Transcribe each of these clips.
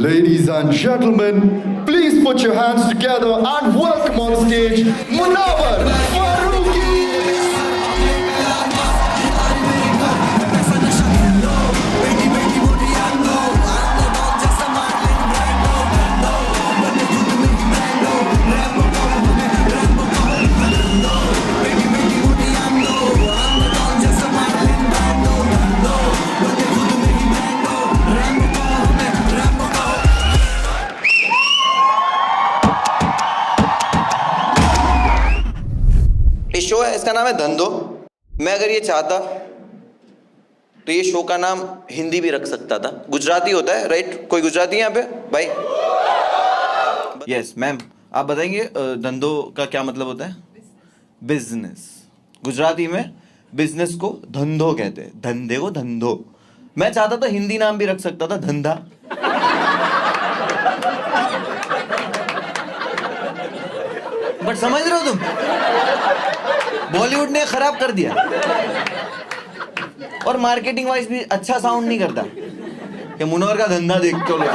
Ladies and gentlemen, please put your hands together and welcome on stage Munawar Farooqi. Show है, इसका नाम है धंधो। मैं अगर ये चाहता तो ये शो का नाम हिंदी भी रख सकता था, गुजराती होता है, राइट? कोई गुजराती यहाँ पे भाई? यस मैम, आप बताएंगे धंधो का क्या मतलब होता है? बिजनेस। गुजराती में बिजनेस को धंधो कहते हैं, धंधे को धंधो। मैं चाहता तो हिंदी नाम भी रख सकता था, धंधा। बट समझ रहे हो तुम, बॉलीवुड ने खराब कर दिया और मार्केटिंग वाइज भी अच्छा साउंड नहीं करता कि मुनव्वर का धंधा देखते हो लोग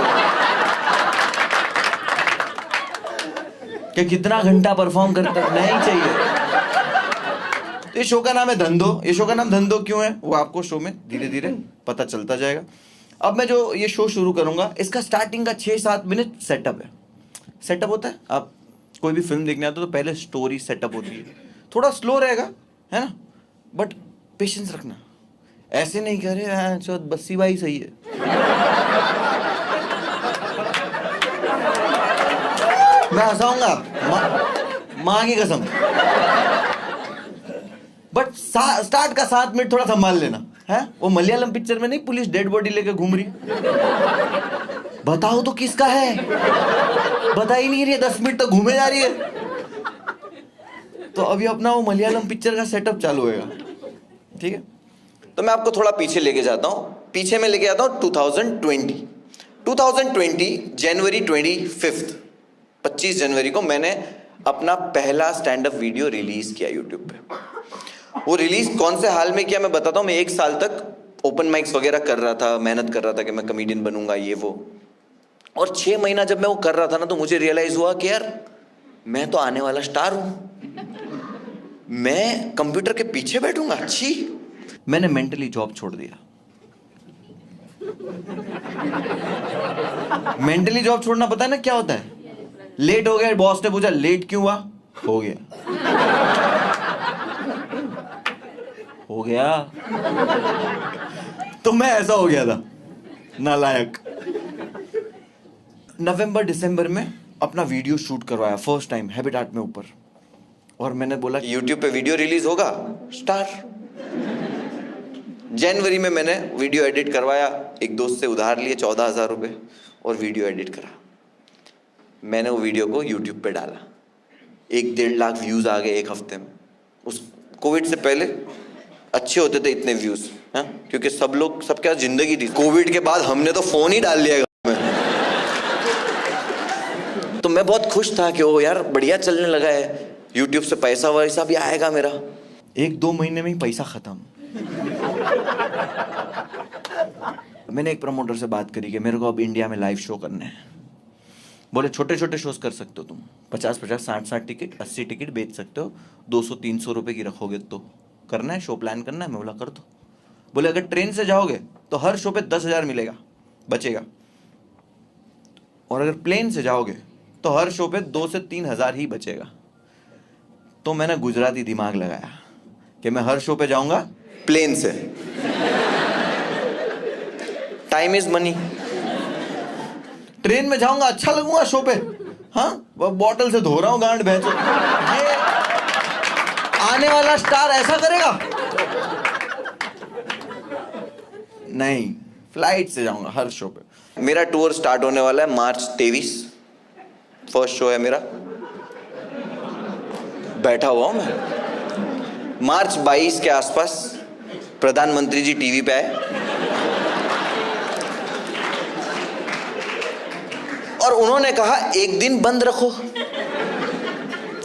कि कितना घंटा परफॉर्म करता है, नहीं चाहिए। तो ये शो का नाम है धंधो। ये शो का नाम धंधो क्यों है वो आपको शो में धीरे धीरे पता चलता जाएगा। अब मैं जो ये शो शुरू करूंगा, इसका स्टार्टिंग का 6-7 मिनट सेटअप है। सेटअप होता है, आप कोई भी फिल्म देखने आते हो तो पहले स्टोरी सेटअप होती है, थोड़ा स्लो रहेगा, है ना? बट पेशेंस रखना, ऐसे नहीं करे चो बस्सी भाई सही है। मैं हंसाऊंगा माँ की कसम। बट स्टार्ट का 7 मिनट थोड़ा संभाल लेना है। वो मलयालम पिक्चर में नहीं पुलिस डेड बॉडी लेके घूम रही, बताओ तो किसका है, बता ही नहीं रही है, 10 मिनट तक घूमे जा रही है। तो अभी अपना वो मलयालम पिक्चर का सेटअप चालू होएगा, ठीक है? तो मैं आपको थोड़ा पीछे लेके जाता हूँ। पीछे में लेके आता हूँ 2020 जनवरी 25 जनवरी को मैंने अपना पहला स्टैंड अप वीडियो रिलीज किया यूट्यूब पे। वो रिलीज कौन से हाल में किया मैं बताता हूँ। मैं 1 साल तक ओपन माइक्स वगैरह कर रहा था, मेहनत कर रहा था कि मैं कॉमेडियन बनूंगा ये वो। और 6 महीना जब मैं वो कर रहा था ना, तो मुझे रियलाइज हुआ कि यार मैं तो आने वाला स्टार हूं, मैं कंप्यूटर के पीछे बैठूंगा। अच्छी, मैंने मेंटली जॉब छोड़ दिया। मेंटली जॉब छोड़ना पता है ना क्या होता है? लेट हो गया, बॉस ने पूछा लेट क्यों हुआ, हो गया हो गया। तो मैं ऐसा हो गया था, नालायक। नवंबर दिसंबर में अपना वीडियो शूट करवाया फर्स्ट टाइम हैबिटेट में ऊपर, और मैंने बोला यूट्यूब पे वीडियो रिलीज होगा, स्टार। जनवरी में मैंने वीडियो एडिट करवाया, एक दोस्त से उधार लिए 14,000 रुपये और वीडियो एडिट करा। मैंने वो वीडियो को यूट्यूब पे डाला, 1-1.5 लाख व्यूज आ गए एक हफ्ते में। उस कोविड से पहले अच्छे होते थे इतने व्यूज, हाँ, क्योंकि सब क्या जिंदगी थी। कोविड के बाद हमने तो फोन ही डाल लिया। तो मैं बहुत खुश था कि ओ यार बढ़िया चलने लगा है, यूट्यूब से पैसा वैसा भी आएगा मेरा। 1-2 महीने में ही पैसा खत्म। मैंने एक प्रमोटर से बात करी कि मेरे को अब इंडिया में लाइव शो करने हैं। बोले छोटे छोटे शोज कर सकते हो तुम, 50-50, 60-60 टिकट, 80 टिकट बेच सकते हो, 200-300 रुपए की रखोगे तो करना है, शो प्लान करना है। मैं बोला कर दो। बोले अगर ट्रेन से जाओगे तो हर शो पे 10,000 मिलेगा, बचेगा, और अगर प्लेन से जाओगे तो हर शो पे 2 से 3 हज़ार ही बचेगा। तो मैंने गुजराती दिमाग लगाया कि मैं हर शो पे जाऊंगा प्लेन से, टाइम इज मनी। ट्रेन में जाऊंगा अच्छा लगूंगा शो पे, हाँ, बॉटल से धो रहा हूं गांड भैंसो। ये आने वाला स्टार ऐसा करेगा? नहीं, फ्लाइट से जाऊंगा हर शो पे। मेरा टूर स्टार्ट होने वाला है मार्च 23, फर्स्ट शो है मेरा। बैठा हुआ हूं मैं। मार्च 22 के आसपास प्रधानमंत्री जी टीवी पे आए और उन्होंने कहा एक दिन बंद रखो,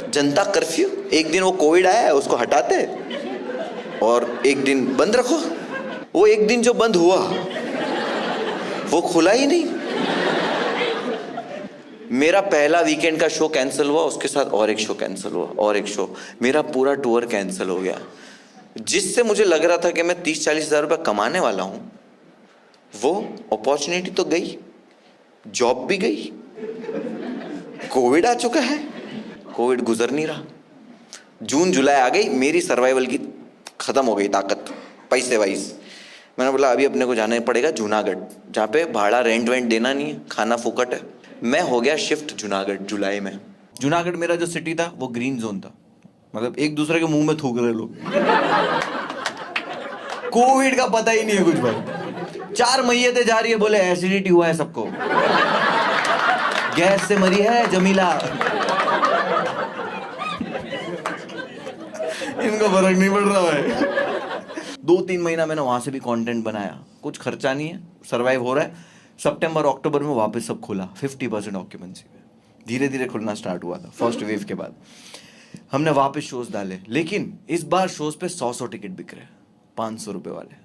जनता कर्फ्यू। एक दिन वो कोविड आया है उसको हटाते और एक दिन बंद रखो। वो एक दिन जो बंद हुआ वो खुला ही नहीं। मेरा पहला वीकेंड का शो कैंसिल हुआ, उसके साथ और एक शो कैंसिल हुआ, और एक शो, मेरा पूरा टूर कैंसिल हो गया। जिससे मुझे लग रहा था कि मैं 30-40 हज़ार रुपये कमाने वाला हूँ, वो अपॉर्चुनिटी तो गई, जॉब भी गई, कोविड आ चुका है, कोविड गुजर नहीं रहा, जून जुलाई आ गई, मेरी सर्वाइवल की ख़त्म हो गई ताकत, पैसे वाइज। मैंने बोला अभी अपने को जाना ही पड़ेगा जूनागढ़, जहाँ पे भाड़ा रेंट वेंट देना नहीं है, खाना फुकट है। मैं हो गया शिफ्ट जूनागढ़ जुलाई में। जूनागढ़ मेरा जो सिटी था वो ग्रीन जोन था, मतलब एक दूसरे के मुंह में थूक रहे लोग। कोविड का पता ही नहीं है कुछ भाई। 4 मैयतें जा रही है, बोले एसिडिटी हुआ है सबको, गैस से मरी है जमीला। इनको फर्क नहीं पड़ रहा भाई। 2-3 महीना मैंने वहां से भी कंटेंट बनाया, कुछ खर्चा नहीं है, सरवाइव हो रहा है। सितंबर अक्टूबर में वापस सब खुला 50% ऑक्यूपेंसी में, धीरे धीरे खुलना स्टार्ट हुआ था फर्स्ट वेव के बाद। हमने वापस शोज डाले, लेकिन इस बार शोज पे 100 टिकट बिक रहे, 500 रुपए वाले,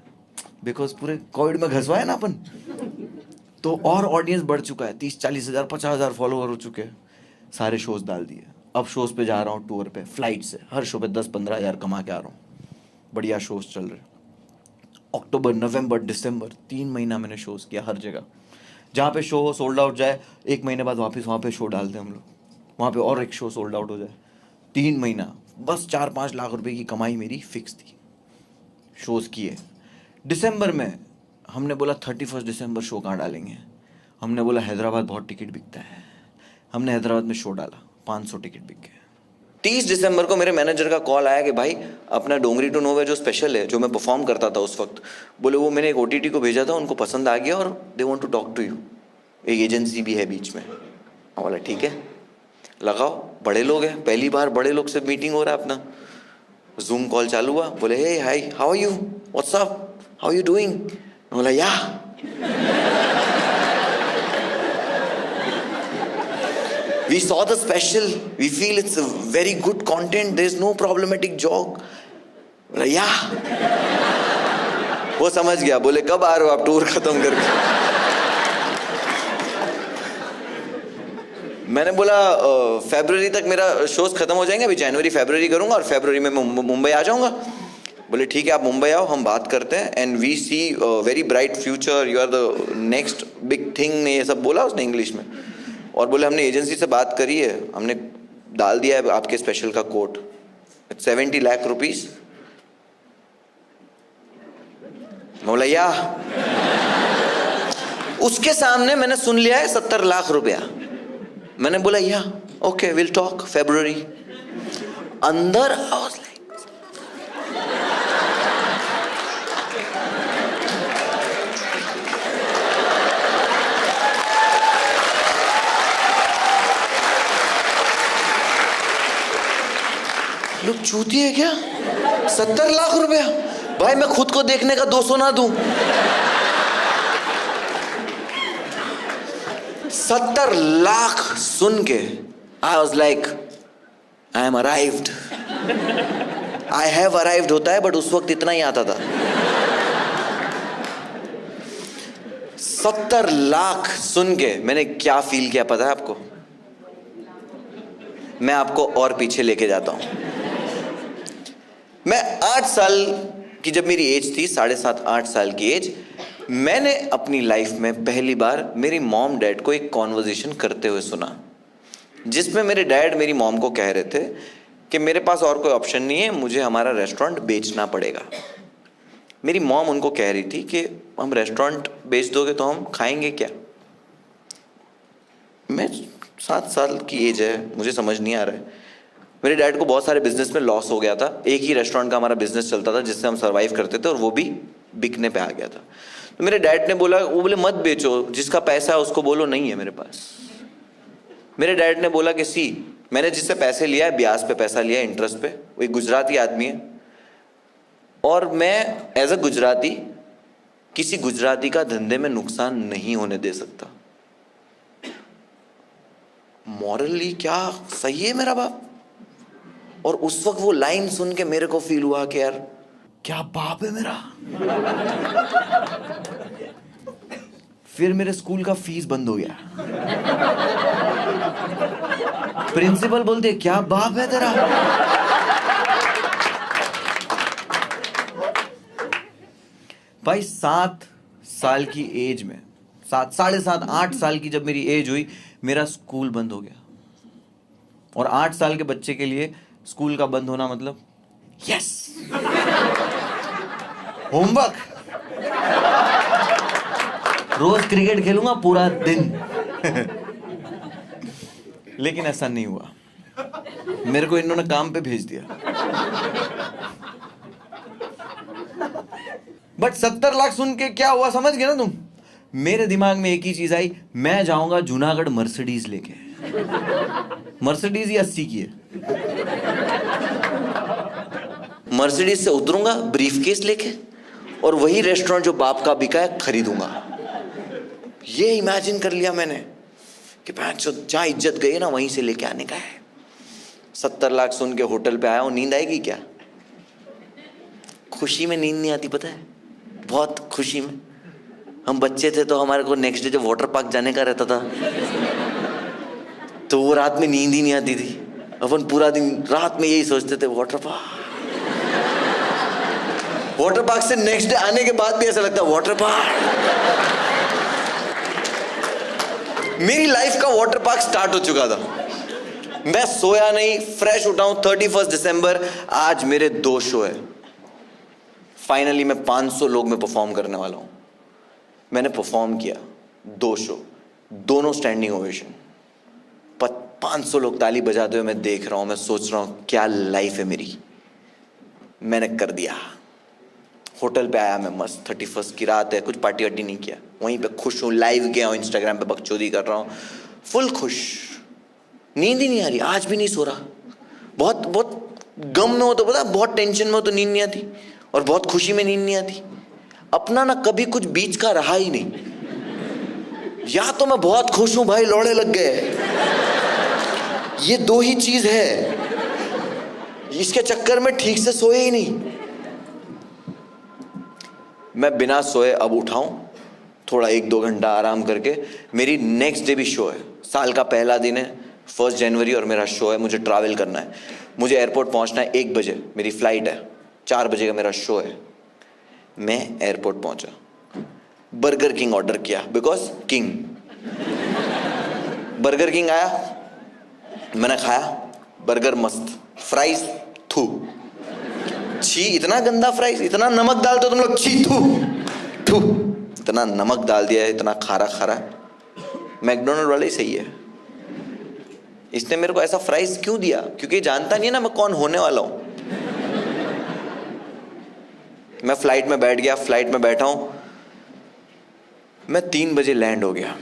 बिकॉज पूरे कोविड में घसवाए ना अपन, तो और ऑडियंस बढ़ चुका है, 30-40 हज़ार 50 हज़ार फॉलोअर हो चुके हैं। सारे शोज डाल दिए, अब शोज पे जा रहा हूँ टूर पे, फ्लाइट से, हर शो पे 10-15 हज़ार कमा के आ रहा हूँ, बढ़िया शोज चल रहे। अक्टूबर, नवंबर, दिसंबर 3 महीना मैंने शोज किया हर जगह। जहाँ पे शो सोल्ड आउट जाए, 1 महीने बाद वापस वहाँ पे शो डालते हम लोग, वहाँ पे और एक शो सोल्ड आउट हो जाए। 3 महीना बस 4-5 लाख रुपए की कमाई मेरी फिक्स थी, शोज किए। दिसंबर में हमने बोला 31 दिसंबर शो कहाँ डालेंगे, हमने बोला हैदराबाद बहुत टिकट बिकता है, हमने हैदराबाद में शो डाला, 500 टिकट बिक गए। 30 दिसंबर को मेरे मैनेजर का कॉल आया कि भाई अपना डोंगरी टू नोवे जो स्पेशल है, जो मैं परफॉर्म करता था उस वक्त, बोले वो मैंने एक OTT को भेजा था, उनको पसंद आ गया और they want to talk to you, एक एजेंसी भी है बीच में। मैं बोला ठीक है लगाओ, बड़े लोग हैं, पहली बार बड़े लोग से मीटिंग हो रहा है अपना। जूम कॉल चालू हुआ, बोले hey hi how are you, what's up, how you doing. मैं बोला या we saw the special, we feel it's a very good content, there is no problematic joke. बोला या वो समझ गया, बोले कब आ रहे हो आप टूर खत्म करके। मैंने बोला फरवरी तक मेरा शोज खत्म हो जाएंगे, अभी जनवरी फरवरी करूंगा और फरवरी में मुंबई आ जाऊंगा। बोले ठीक है आप मुंबई आओ, हम बात करते हैं, and we see very bright future, you are the next big thing, ने ये सब बोला उसने इंग्लिश में। और बोले हमने एजेंसी से बात करी है, हमने डाल दिया है आपके स्पेशल का कोट, 70 लाख रुपीस। बोला या उसके सामने मैंने सुन लिया है 70 लाख रुपया। मैंने बोला या ओके विल टॉक फरवरी। अंदर आई वाज लाइक लोग चूती है क्या, 70 लाख रुपया भाई, मैं खुद को देखने का 200 ना दूं। 70 लाख सुन के I was like I am arrived, I have arrived होता है, बट उस वक्त इतना ही आता था। 70 लाख सुन के मैंने क्या फील किया पता है आपको? मैं आपको और पीछे लेके जाता हूं। मैं 8 साल की जब मेरी एज थी, 7.5-8 साल की एज, मैंने अपनी लाइफ में पहली बार मेरी मॉम डैड को एक कॉन्वर्जेशन करते हुए सुना, जिसमें मेरे डैड मेरी मॉम को कह रहे थे कि मेरे पास और कोई ऑप्शन नहीं है, मुझे हमारा रेस्टोरेंट बेचना पड़ेगा। मेरी मॉम उनको कह रही थी कि हम रेस्टोरेंट बेच दोगे तो हम खाएंगे क्या। मैं 7 साल की एज है, मुझे समझ नहीं आ रहा है। मेरे डैड को बहुत सारे बिजनेस में लॉस हो गया था, एक ही रेस्टोरेंट का हमारा बिजनेस चलता था जिससे हम सर्वाइव करते थे, और वो भी बिकने पे आ गया था। तो मेरे डैड ने बोला, वो बोले मत बेचो, जिसका पैसा है उसको बोलो नहीं है मेरे पास। मेरे डैड ने बोला कि सी, मैंने जिससे पैसे लिया है, ब्याज पे पैसा लिया है, इंटरेस्ट पे, वो एक गुजराती आदमी है, और मैं एज अ गुजराती किसी गुजराती का धंधे में नुकसान नहीं होने दे सकता। मॉरली क्या सही है मेरा बाप। और उस वक्त वो लाइन सुन के मेरे को फील हुआ कि यार क्या बाप है मेरा। फिर मेरे स्कूल का फीस बंद हो गया। प्रिंसिपल बोलते क्या बाप है तेरा। भाई 7 साल की एज में, 7, 7.5, 8 साल की जब मेरी एज हुई, मेरा स्कूल बंद हो गया। और 8 साल के बच्चे के लिए स्कूल का बंद होना मतलब यस, होमवर्क, रोज क्रिकेट खेलूंगा पूरा दिन। लेकिन ऐसा नहीं हुआ, मेरे को इन्होंने काम पे भेज दिया। बट 70 लाख सुन के क्या हुआ समझ गए ना तुम? मेरे दिमाग में एक ही चीज आई, मैं जाऊंगा जूनागढ़ मर्सिडीज लेके। मर्सिडीज ही 80 की है। मर्सिडीज से उतरूंगा ब्रीफकेस लेके और वही रेस्टोरेंट जो बाप का बिका है खरीदूंगा। ये इमेजिन कर लिया मैंने कि जहां इज्जत गई ना वहीं से लेके आने का है। 70 लाख सुन के होटल पे आया हूं, नींद आएगी क्या? खुशी में नींद नहीं आती, पता है, बहुत खुशी में। हम बच्चे थे तो हमारे को नेक्स्ट डे जब वाटर पार्क जाने का रहता था तो वो रात में नींद ही नहीं आती थी। अपन पूरा दिन रात में यही सोचते थे वाटर पार्क। वाटर पार्क से नेक्स्ट डे आने के बाद भी ऐसा लगता है वाटर पार्क। मेरी लाइफ का वाटर पार्क स्टार्ट हो चुका था। मैं सोया नहीं, फ्रेश उठा हूं। 31 दिसंबर, आज मेरे 2 शो है। फाइनली मैं 500 लोग में परफॉर्म करने वाला हूं। मैंने परफॉर्म किया 2 शो, दोनों स्टैंडिंग ओवेशन। 500 लोग ताली बजाते हुए मैं देख रहा हूं। मैं सोच रहा हूं क्या लाइफ है मेरी। मैंने कर दिया। होटल पे आया मैं मस्त, 31 की रात है, कुछ पार्टी वार्टी नहीं किया, वहीं पे खुश हूँ। लाइव गया हूँ, इंस्टाग्राम पे बकचोदी कर रहा हूँ, फुल खुश। नींद ही नहीं आ रही, आज भी नहीं सो रहा। बहुत बहुत गम में हो तो पता, बहुत टेंशन में हो तो नींद नहीं आती, और बहुत खुशी में नींद नहीं आती। अपना ना कभी कुछ बीच का रहा ही नहीं। या तो मैं बहुत खुश हूं भाई, लौड़े लग गए, ये 2 ही चीज है। इसके चक्कर में ठीक से सोए ही नहीं। मैं बिना सोए अब उठाऊं, थोड़ा 1-2 घंटा आराम करके। मेरी नेक्स्ट डे भी शो है, साल का पहला दिन है, 1 जनवरी, और मेरा शो है। मुझे ट्रैवल करना है, मुझे एयरपोर्ट पहुंचना है 1 बजे, मेरी फ्लाइट है, 4 बजे का मेरा शो है। मैं एयरपोर्ट पहुंचा, बर्गर किंग ऑर्डर किया, बिकॉज किंग। बर्गर किंग आया, मैंने खाया, बर्गर मस्त, फ्राइज थू, छी, इतना गंदा फ्राइज, इतना नमक डालते हो तुम लोग, छी, थू थू, इतना नमक डाल दिया है, इतना खारा खारा। मैकडोनल्ड वाले ही सही है, इसने मेरे को ऐसा फ्राइज क्यों दिया? क्योंकि जानता नहीं है ना मैं कौन होने वाला हूं। मैं फ्लाइट में बैठ गया, फ्लाइट में बैठा हूं, मैं 3 बजे लैंड हो गया,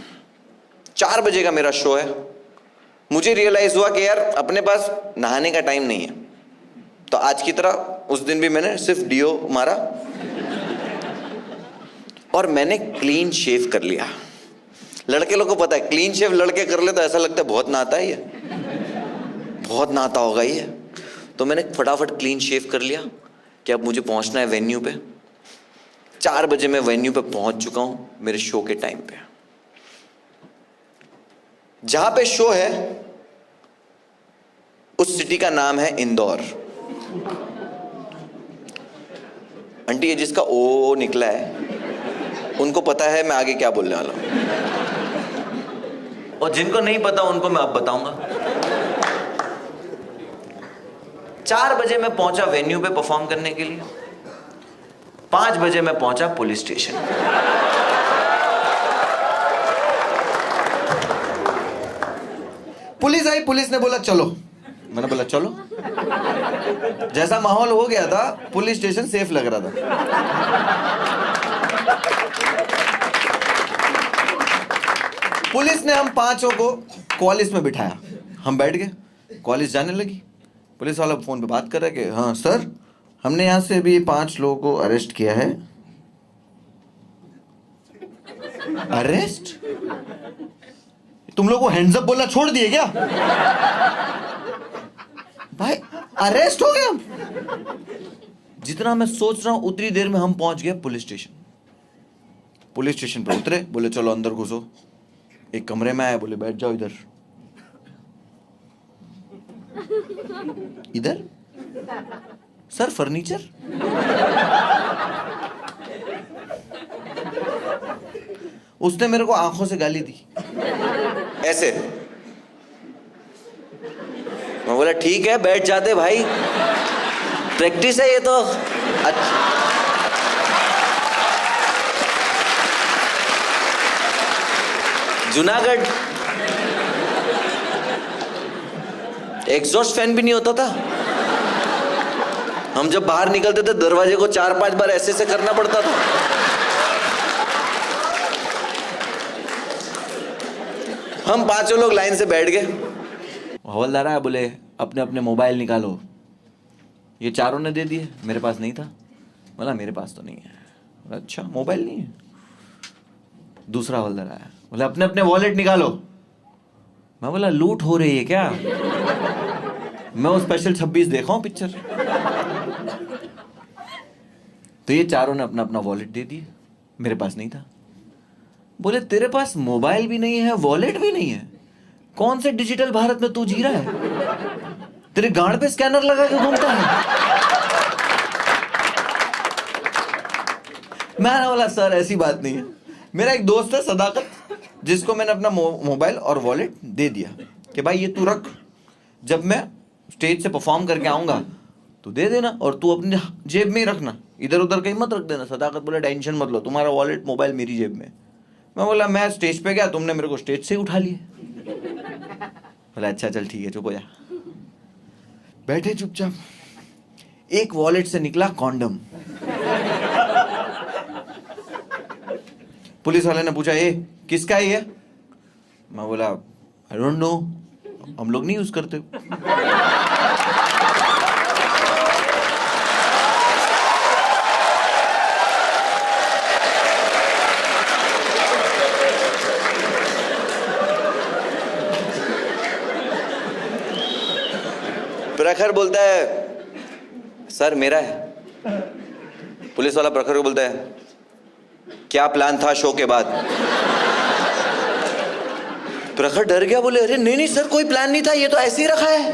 4 बजे का मेरा शो है। मुझे रियलाइज हुआ कि यार अपने पास नहाने का टाइम नहीं है, तो आज की तरह उस दिन भी मैंने सिर्फ डीओ मारा और मैंने क्लीन शेव कर लिया। लड़के लोग को पता है, क्लीन शेव लड़के कर ले तो ऐसा लगता है बहुत नहाता है ये, बहुत नहाता होगा ये। तो मैंने फटाफट क्लीन शेव कर लिया कि अब मुझे पहुंचना है वेन्यू पे। 4 बजे मैं वेन्यू पे पहुंच चुका हूं, मेरे शो के टाइम पे। जहां पे शो है उस सिटी का नाम है इंदौर। आंटी, ये जिसका ओ निकला है उनको पता है मैं आगे क्या बोलने वाला हूं, और जिनको नहीं पता उनको मैं अब बताऊंगा। 4 बजे मैं पहुंचा वेन्यू पे परफॉर्म करने के लिए। 5 बजे मैं पहुंचा पुलिस स्टेशन। पुलिस आई, पुलिस ने बोला चलो, मैंने बोला चलो। जैसा माहौल हो गया था, पुलिस स्टेशन सेफ लग रहा था। पुलिस ने हम 5 को क्वालिस में बिठाया, हम बैठ गए, क्वालिस जाने लगी। पुलिस वाला फोन पे बात कर रहा है कि हाँ सर, हमने यहाँ से अभी 5 लोगों को अरेस्ट किया है। अरेस्ट? तुम लोग को हैंड्स अप बोलना छोड़ दिए क्या? भाई अरेस्ट हो गया हम। जितना मैं सोच रहा हूं उतनी देर में हम पहुंच गए पुलिस स्टेशन। पुलिस स्टेशन पे उतरे, बोले चलो अंदर घुसो। एक कमरे में आए, बोले बैठ जाओ इधर। इधर सर फर्नीचर। उसने मेरे को आंखों से गाली दी ऐसे। मैं बोला ठीक है बैठ जाते भाई, प्रैक्टिस है ये तो। अच्छा जूनागढ़ एग्जॉस्ट फैन भी नहीं होता था। हम जब बाहर निकलते थे दरवाजे को 4-5 बार ऐसे से करना पड़ता था। हम 5 लोग लाइन से बैठ गए। हवलदार आया, बोले अपने अपने मोबाइल निकालो। ये चारों ने दे दिए, मेरे पास नहीं था। बोला मेरे पास तो नहीं है। अच्छा मोबाइल नहीं है। दूसरा हवलदार आया, बोला अपने अपने वॉलेट निकालो। मैं बोला लूट हो रही है क्या? मैं वो स्पेशल 26 देखा हूं पिक्चर। तो ये चारों ने अपना अपना वॉलेट दे दिए, मेरे पास नहीं था। बोले तेरे पास मोबाइल भी नहीं है, वॉलेट भी नहीं है, कौन से डिजिटल भारत में तू जी रहा है? तेरे गांड पे स्कैनर लगा के घूमता है? मैंने बोला सर ऐसी बात नहीं है। मेरा एक दोस्त है सदाकत, जिसको मैंने अपना मोबाइल और वॉलेट दे दिया कि भाई ये तू रख, जब मैं स्टेज से परफॉर्म करके आऊंगा तो दे देना, और तू अपनी जेब में ही रखना, इधर उधर कहीं मत रख देना। सदाकत बोला टेंशन मत लो, तुम्हारा वॉलेट मोबाइल मेरी जेब में। मैं बोला मैं स्टेज पे गया, तुमने मेरे को स्टेज से ही उठा लिए। बोला अच्छा चल ठीक है चुप हो जा। बैठे चुपचाप। एक वॉलेट से निकला कॉन्डम। पुलिस वाले ने पूछा ये किसका है ये? मैं बोला आई डोंट नो, हम लोग नहीं यूज करते। प्रखर बोलता है सर मेरा है। पुलिस वाला प्रखर को बोलता है क्या प्लान था शो के बाद? प्रखर डर गया, बोले अरे नहीं नहीं सर कोई प्लान नहीं था, ये तो ऐसे ही रखा है।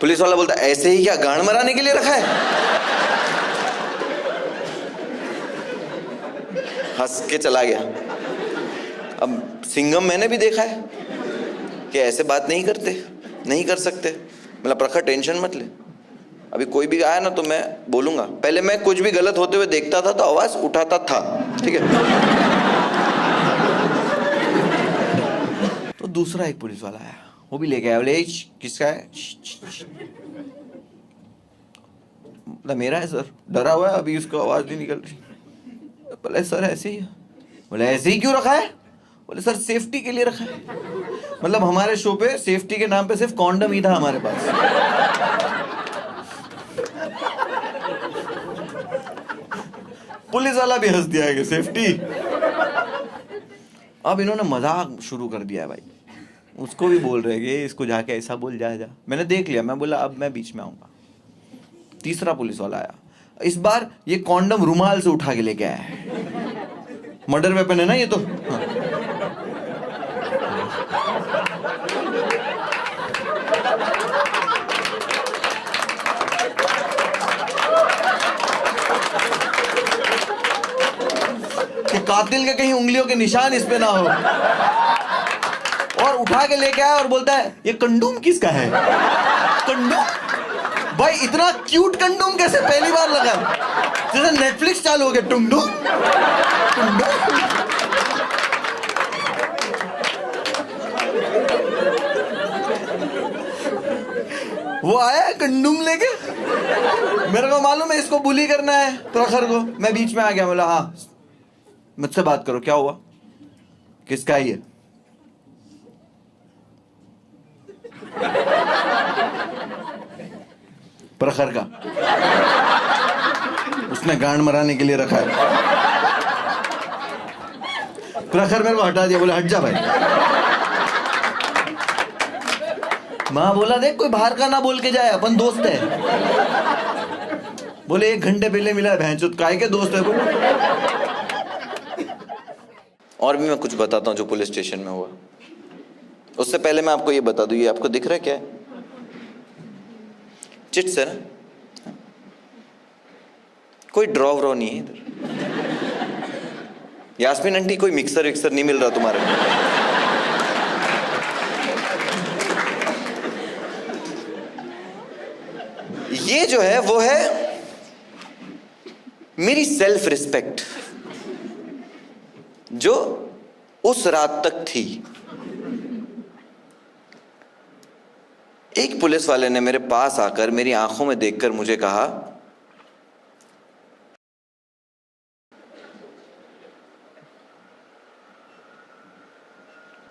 पुलिस वाला बोलता है ऐसे ही क्या, गांड मराने के लिए रखा है? हंस के चला गया। अब सिंघम मैंने भी देखा है कि ऐसे बात नहीं करते, नहीं कर सकते। मतलब प्रखर टेंशन मत ले, अभी कोई भी आया ना तो मैं बोलूंगा। पहले मैं कुछ भी गलत होते हुए देखता था तो आवाज उठाता था, ठीक है? तो दूसरा एक पुलिस वाला आया, वो भी लेके आया। बोले किसका है? मतलब मेरा है सर। डरा हुआ है, अभी उसको आवाज नहीं निकल रही। बोले सर ऐसे ही है। बोले ऐसे ही क्यों रखा है? बोले सर सेफ्टी के लिए रखा है। मतलब हमारे शो पे सेफ्टी के नाम पे सिर्फ कॉन्डम ही था हमारे पास। पुलिस वाला भी हंस दिया है कि सेफ्टी। अब इन्होंने मजाक शुरू कर दिया है भाई। उसको भी बोल रहे कि इसको जाके ऐसा बोल जा। मैंने देख लिया, मैं बोला अब मैं बीच में आऊंगा। तीसरा पुलिस वाला आया, इस बार ये कॉन्डम रुमाल से उठा के लेके आया है। मर्डर वेपन है ना ये तो। हाँ। कि कातिल के कहीं उंगलियों के निशान इस पे ना हो। और उठा के लेके आया और बोलता है ये कंडोम किसका है? कंडोम? भाई इतना क्यूट कंडोम कैसे पहली बार लगा? जैसे नेटफ्लिक्स चालू हो गया। टुंडुम वो आया कंडोम लेके। मेरे को मालूम है इसको बुली करना है प्रखर को। मैं बीच में आ गया, बोला हाँ मुझसे बात करो, क्या हुआ, किसका है ये? प्रखर का। उसने गांड मराने के लिए रखा है। प्रखर मेरे को हटा दिया, बोले हट जा भाई। मां बोला देख कोई बाहर का ना बोल के जाए, अपन दोस्त है। बोले 1 घंटे पहले मिला है, भैंचोद काय के दोस्त है बोले। और भी मैं कुछ बताता हूँ जो पुलिस स्टेशन में हुआ। उससे पहले मैं आपको ये बता दूं, ये आपको दिख रहा है क्या है? चिट्स है ना, कोई ड्रॉ व्रॉ नहीं है इधर। यास्मीन आंटी कोई मिक्सर विक्सर नहीं मिल रहा तुम्हारे? ये जो है वो है मेरी सेल्फ रिस्पेक्ट, जो उस रात तक थी। एक पुलिस वाले ने मेरे पास आकर मेरी आंखों में देखकर मुझे कहा,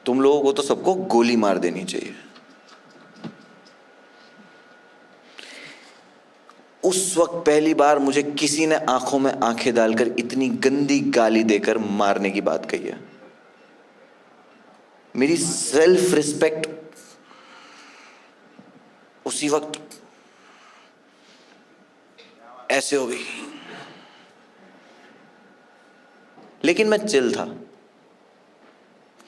तुम लोगों को तो सबको गोली मार देनी चाहिए। उस वक्त पहली बार मुझे किसी ने आंखों में आंखें डालकर इतनी गंदी गाली देकर मारने की बात कही है। मेरी सेल्फ रिस्पेक्ट उसी वक्त ऐसे हो गई। लेकिन मैं चिल था।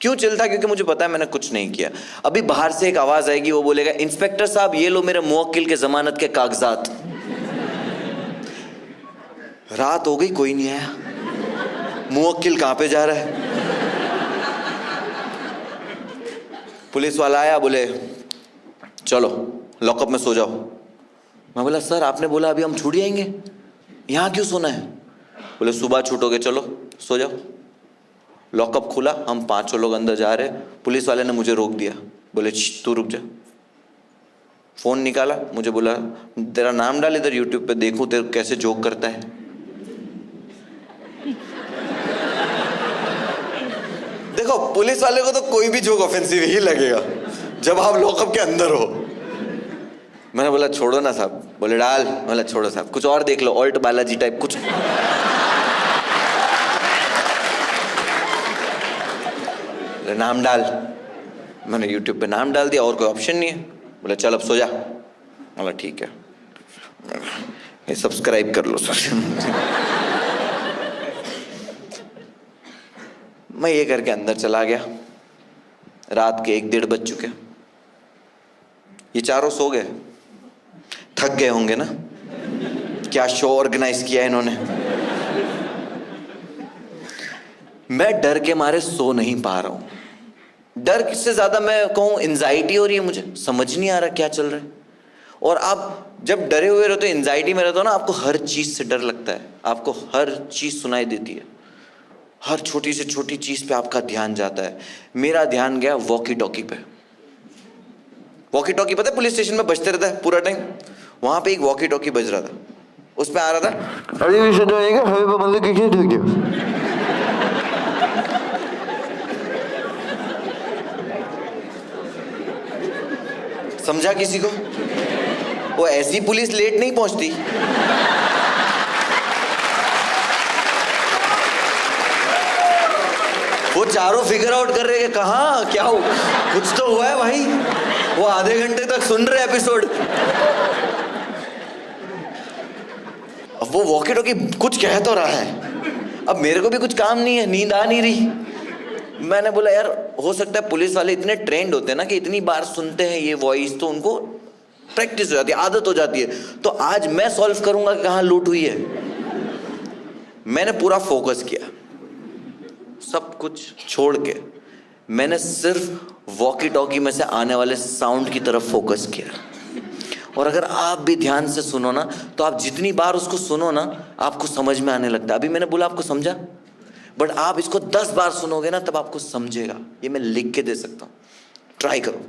क्यों चिल था? क्योंकि मुझे पता है मैंने कुछ नहीं किया। अभी बाहर से एक आवाज आएगी, वो बोलेगा, इंस्पेक्टर साहब ये लो मेरे मुवक्किल के जमानत के कागजात। रात हो गई, कोई नहीं आया। मुवक्किल कहां पे जा रहा है? पुलिस वाला आया, बोले चलो लॉकअप में सो जाओ। मैं बोला सर आपने बोला अभी हम छूट जाएंगे, यहां क्यों सोना है? बोले सुबह छूटोगे, चलो सो जाओ। लॉकअप खुला, हम 5 लोग अंदर जा रहे। पुलिस वाले ने मुझे रोक दिया, बोले तू रुक जा। फोन निकाला, मुझे बोला तेरा नाम डाल इधर यूट्यूब पे, देखूं तेरे कैसे जोक करता है। देखो पुलिस वाले को तो कोई भी जोक ऑफेंसिव ही लगेगा जब आप लॉकअप के अंदर हो। मैंने बोला छोड़ो ना साहब। बोले डाल। बोला छोड़ो साहब, कुछ और देख लो, ऑल्ट बालाजी टाइप कुछ। नाम डाल। मैंने यूट्यूब पे नाम डाल दिया, और कोई ऑप्शन नहीं है। बोला चल अब सो जा। बोला ठीक है, ये सब्सक्राइब कर लो सर। मैं ये करके अंदर चला गया। रात के 1-1:30 बज चुके। ये चारों सो गए, थक गए होंगे ना, क्या शो ऑर्गेनाइज किया इन्होंने। मैं डर के मारे सो नहीं पा रहा हूं। डर से ज्यादा मैं कहूं एंजाइटी हो रही है, मुझे समझ नहीं आ रहा क्या चल रहा है। और आप जब डरे हुए रहते हो, एंजाइटी में रहते हो ना, आपको हर चीज से डर लगता है, आपको हर चीज सुनाई देती है, हर छोटी से छोटी चीज पे आपका ध्यान जाता है। मेरा ध्यान गया वॉकी टॉकी पे। वॉकी टॉकी पता है पुलिस स्टेशन में बजते रहता है पूरा टाइम। वहां पे एक वॉकी टॉकी बज रहा था, उस पे आ रहा था, अरे समझा किसी को? वो ऐसी पुलिस लेट नहीं पहुंचती। वो चारों फिगर आउट कर रहे हैं कहाँ क्या हो, कुछ तो हुआ है भाई। वो आधे घंटे तक सुन रहे एपिसोड। अब वो वॉकी टॉकी कुछ कह तो रहा है, अब मेरे को भी कुछ काम नहीं है, नींद आ नहीं रही। मैंने बोला यार हो सकता है पुलिस वाले इतने ट्रेंड होते हैं ना कि इतनी बार सुनते हैं ये वॉइस, तो उनको प्रैक्टिस हो जाती है, आदत हो जाती है। तो आज मैं सॉल्व करूंगा कि कहां लूट हुई है। मैंने पूरा फोकस किया, सब कुछ छोड़ के मैंने सिर्फ वॉकी टॉकी में से आने वाले साउंड की तरफ फोकस किया। और अगर आप भी ध्यान से सुनो ना, तो आप जितनी बार उसको सुनो ना, आपको समझ में आने लगता है। अभी मैंने बोला आपको समझा, बट आप इसको 10 बार सुनोगे ना तब आपको समझेगा। ये मैं लिख के दे सकता हूँ, ट्राई करो।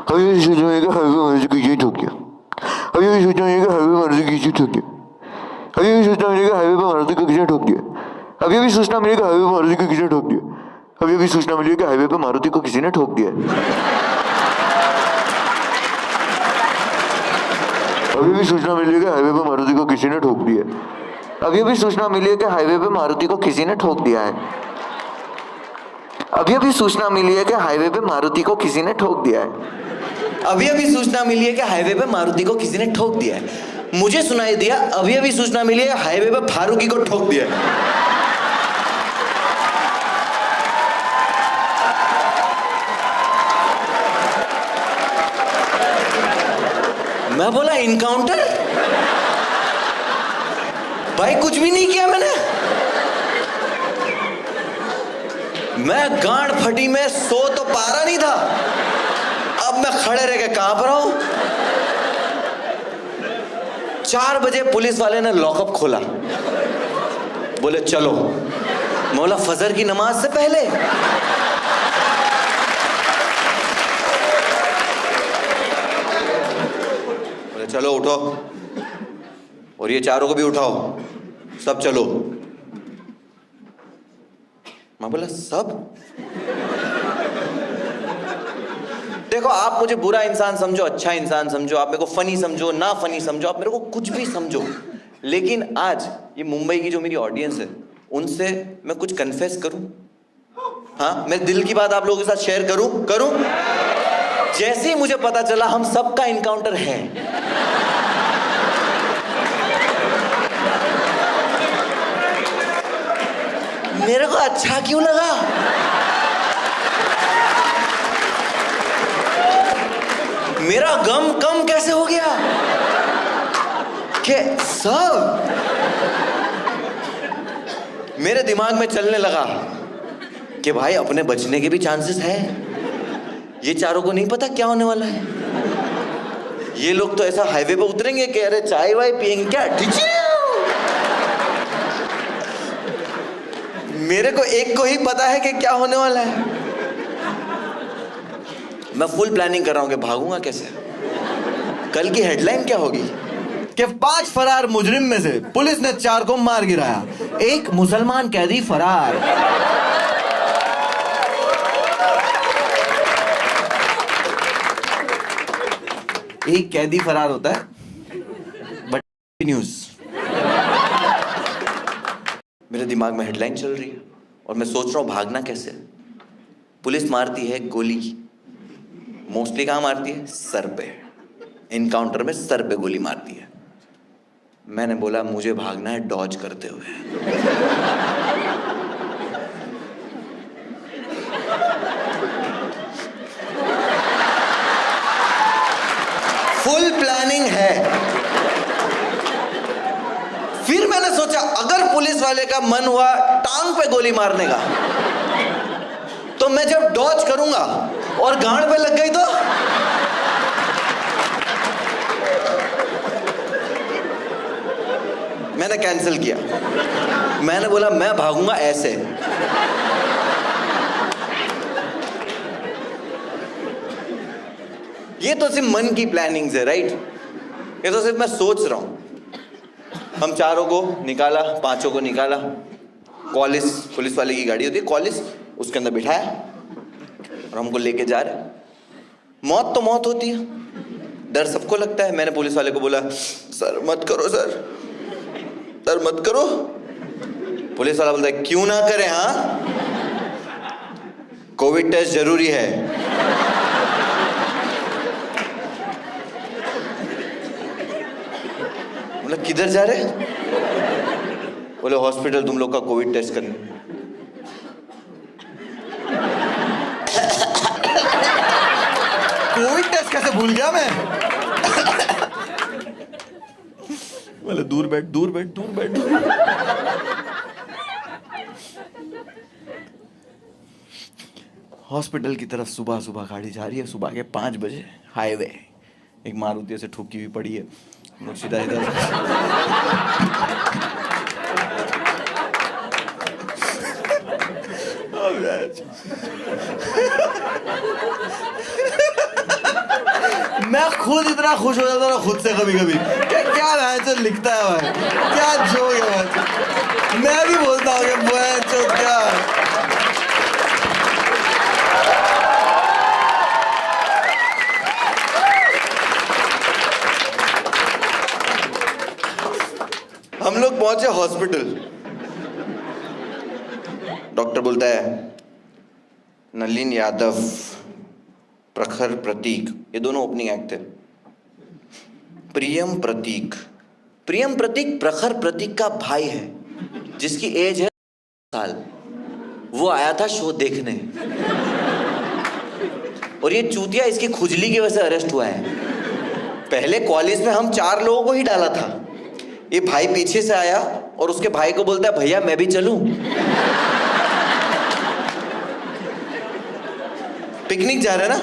अभी सोचेगा हाईवे मर्जी की जीत हो गया। अभी सोचेगा हाईवे मर्जी की जीत हो गया। अभी सोचना मिलेगा हाईवे पर मारुति को किसी ठोक दिया। अभी भी सोचना मिलेगा हाईवे पर मारुति को किसी ने ठोक दिया। अभी भी सोचना मिलेगा हाईवे पर मारुति को किसी ने ठोक दिया। अभी भी सूचना मिली है कि हाईवे पर मारुति को किसी ने ठोक दिया है। अभी भी सूचना मिली है कि हाईवे पे मारुति को किसी ने ठोक दिया है। अभी अभी सूचना मिली है कि हाईवे पे मारुति को किसी ने ठोक दिया है। अभी अभी सूचना मिली है कि हाईवे पे मारुति को किसी ने ठोक दिया है। मुझे सुनाई दिया अभी अभी सूचना मिली है हाईवे पे फारूकी को ठोक दिया है। मैं बोला इनकाउंटर? भाई कुछ भी नहीं किया मैंने। मैं गांड फटी में सो तो पा रहा नहीं था, अब मैं खड़े रह के कांप रहा हूं। 4 बजे पुलिस वाले ने लॉकअप खोला, बोले चलो। मैं बोला फजर की नमाज से पहले? बोले चलो उठो, और ये चारों को भी उठाओ, सब चलो। मैं बोला सब? देखो, आप मुझे बुरा इंसान समझो, अच्छा इंसान समझो, आप मेरे को फनी समझो, ना फनी समझो, आप मेरे को कुछ भी समझो, लेकिन आज ये मुंबई की जो मेरी ऑडियंस है, उनसे मैं कुछ कन्फेस करूं? हाँ, मैं दिल की बात आप लोगों के साथ शेयर करूं? जैसे ही मुझे पता चला हम सबका इनकाउंटर है, मेरे को अच्छा क्यों लगा? मेरा गम कम कैसे हो गया कि सब मेरे दिमाग में चलने लगा कि भाई अपने बचने के भी चांसेस है। ये चारों को नहीं पता क्या होने वाला है। ये लोग तो ऐसा हाईवे पे उतरेंगे कि अरे चाय वाय पियेंगे क्या? मेरे को एक को ही पता है कि क्या होने वाला है। मैं फुल प्लानिंग कर रहा हूं कि भागूंगा कैसे। कल की हेडलाइन क्या होगी कि 5 फरार मुजरिम में से पुलिस ने 4 को मार गिराया, 1 मुसलमान कैदी फरार। एक कैदी फरार होता है, बट न्यूज मेरे दिमाग में हेडलाइन चल रही है और मैं सोच रहा हूं भागना कैसे। पुलिस मारती है गोली, मोस्टली कहां मारती है? सर पे। इनकाउंटर में सर पे गोली मारती है। मैंने बोला मुझे भागना है डॉज करते हुए। फुल प्लानिंग है। फिर मैंने सोचा अगर पुलिस वाले का मन हुआ टांग पे गोली मारने का, तो मैं जब डॉज करूंगा और गांड पे लग गई तो? मैंने कैंसिल किया। मैंने बोला मैं भागूंगा ऐसे। ये तो सिर्फ मन की प्लानिंग्स है, राइट? ये तो सिर्फ मैं सोच रहा हूं। हम 4 को निकाला, 5 को निकाला, कॉलेज पुलिस वाले की गाड़ी होती है कॉलेज, उसके अंदर बिठाया और हमको लेके जा रहे। मौत तो मौत होती है, डर सबको लगता है। मैंने पुलिस वाले को बोला सर मत करो, सर मत करो। पुलिस वाला बोलता है क्यों ना करें? हाँ, कोविड टेस्ट जरूरी है। बोला किधर जा रहे? बोले हॉस्पिटल तुम लोग का कोविड टेस्ट करने। कोविड टेस्ट कैसे भूल गया मैं? बोले दूर बैठ। हॉस्पिटल की तरफ सुबह सुबह गाड़ी जा रही है। सुबह के 5 बजे हाईवे, एक मारुति से ठुकी हुई पड़ी है। मुर्शिदा इधर मैं खुद इतना खुश हो जाता ना खुद से कभी कभी, क्या भैंचोद लिखता है भाई, क्या जोक है भैंचोद। मैं भी बोलता हूँ कि भैंचोद क्या। हम लोग पहुंचे हॉस्पिटल। डॉक्टर बोलता है नलिन यादव, प्रखर प्रतीक, ये दोनों ओपनिंग एक्ट थे। प्रियम प्रतीक प्रखर प्रतीक का भाई है, जिसकी एज है 7 साल। वो आया था शो देखने और ये चूतिया इसकी खुजली की वजह से अरेस्ट हुआ है। पहले कॉलेज में हम 4 लोगों को ही डाला था। ये भाई पीछे से आया और उसके भाई को बोलता है भैया मैं भी चलूं। पिकनिक जा रहे हैं ना।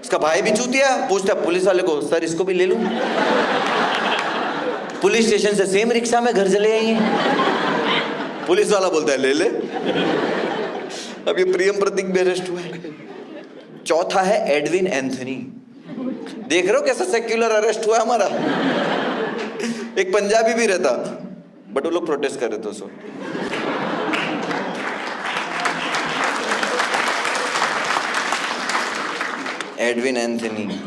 उसका भाई भी चूतिया, पूछता है पुलिस वाले को सर इसको भी ले लूं। पुलिस स्टेशन से सेम रिक्शा में घर चले आएंगे। पुलिस वाला बोलता है ले ले। अब ये प्रियम प्रतीक भी अरेस्ट हुआ है। चौथा है एडविन एंथनी। देख रहे हो कैसा सेक्युलर अरेस्ट हुआ हमारा। एक पंजाबी भी रहता बट वो लोग प्रोटेस्ट कर रहे थे उसको। एडविन एंथनी,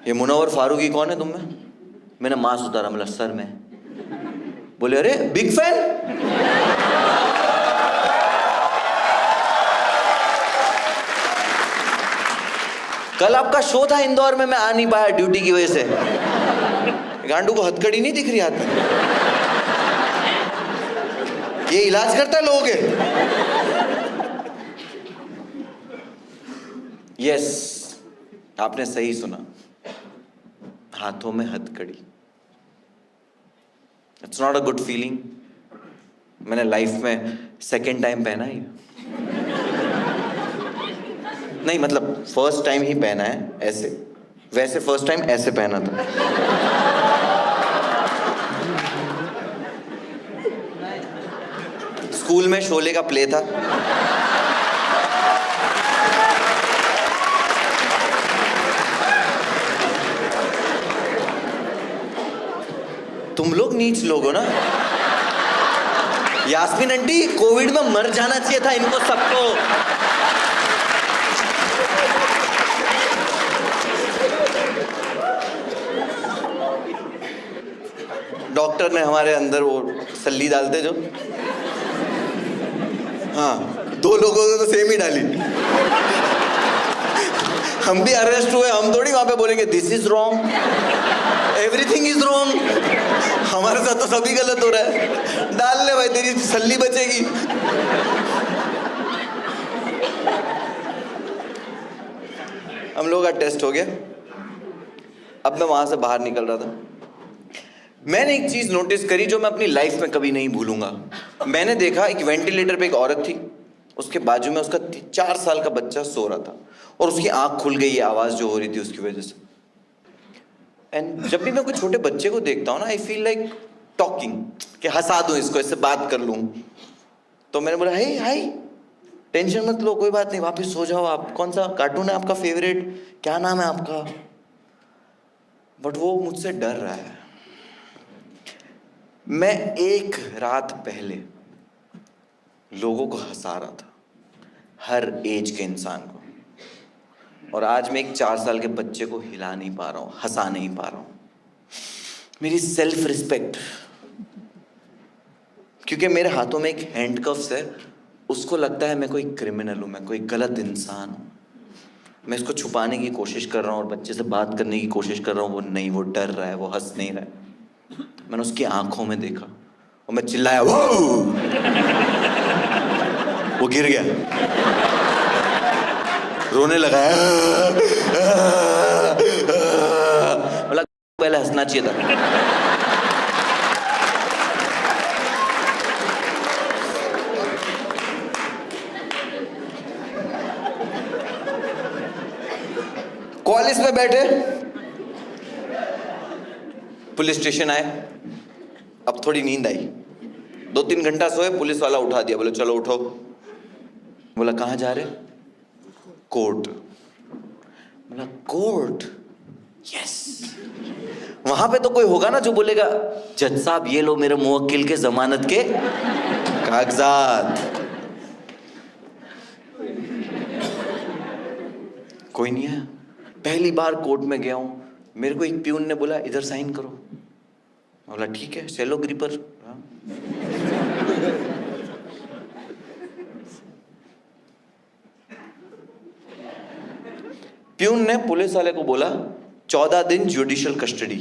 ये मुनव्वर फारूकी कौन है तुम में? मैंने मांस उतारा, मतलब सर में। बोले अरे बिग फैन। कल आपका शो था इंदौर में, मैं आ नहीं पाया ड्यूटी की वजह से। गांडू को हथकड़ी नहीं दिख रही हाथ में। ये इलाज करता है लोगों के। यस, आपने सही सुना, हाथों में हथकड़ी। It's not a good feeling. मैंने लाइफ में सेकेंड टाइम पहना ही नहीं, मतलब फर्स्ट टाइम ही पहना है ऐसे। वैसे फर्स्ट टाइम ऐसे पहना था। स्कूल में शोले का प्ले था। तुम लोग नीच लोग हो ना। यास्मीन आंटी कोविड में मर जाना चाहिए था इनको सबको। डॉक्टर ने हमारे अंदर वो सल्ली डालते जो, हाँ 2 लोगों ने तो सेम ही डाली। हम भी अरेस्ट हुए, हम थोड़ी वहां पे बोलेंगे this is wrong, everything is wrong. हमारे साथ तो सभी गलत हो रहा है। डाल ले भाई, तेरी सल्ली बचेगी। हम लोग का टेस्ट हो गया। अब मैं वहां से बाहर निकल रहा था। मैंने एक चीज नोटिस करी जो मैं अपनी लाइफ में कभी नहीं भूलूंगा। मैंने देखा एक वेंटिलेटर पे एक औरत थी, उसके बाजू में उसका 4 साल का बच्चा सो रहा था और उसकी आंख खुल गई, आवाज जो हो रही थी उसकी वजह से। एंड जब भी मैं कोई छोटे बच्चे को देखता हूँ ना, आई फील लाइक टॉकिंग, कि हंसा दूं इसको, इससे बात कर लूं। तो मैंने बोला हे हाय, टेंशन मत लो, कोई बात नहीं, वापस सो जाओ आप। कौन सा कार्टून है आपका फेवरेट, क्या नाम है आपका? बट वो मुझसे डर रहा है। मैं एक रात पहले लोगों को हंसा रहा था, हर एज के इंसान को, और आज मैं एक 4 साल के बच्चे को हिला नहीं पा रहा हूं, हंसा नहीं पा रहा हूं। मेरी सेल्फ रिस्पेक्ट, क्योंकि मेरे हाथों में एक हैंडकफ्स है, उसको लगता है मैं कोई क्रिमिनल हूं, मैं कोई गलत इंसान हूं। मैं इसको छुपाने की कोशिश कर रहा हूं और बच्चे से बात करने की कोशिश कर रहा हूं, वो नहीं, वो डर रहा है, वो हंस नहीं रहा है। मैंने उसकी आंखों में देखा और मैं चिल्लाया वो गिर गया, रोने लगा। बोला पहले हंसना चाहिए था। कॉलेज में बैठे, पुलिस स्टेशन आए। अब थोड़ी नींद आई, 2-3 घंटा सोए, पुलिस वाला उठा दिया, बोले चलो उठो। बोला कहाँ जा रहे? कोर्ट। बोला कोर्ट? यस। वहां पे तो कोई होगा ना जो बोलेगा जज साहब ये लो मेरे मुवक्किल के जमानत के कागजात। कोई नहीं है। पहली बार कोर्ट में गया हूं, मेरे को एक प्यून ने बोला इधर साइन करो। बोला ठीक है, सेलो ग्रीपर। प्यून ने पुलिस वाले को बोला 14 दिन जुडिशियल कस्टडी।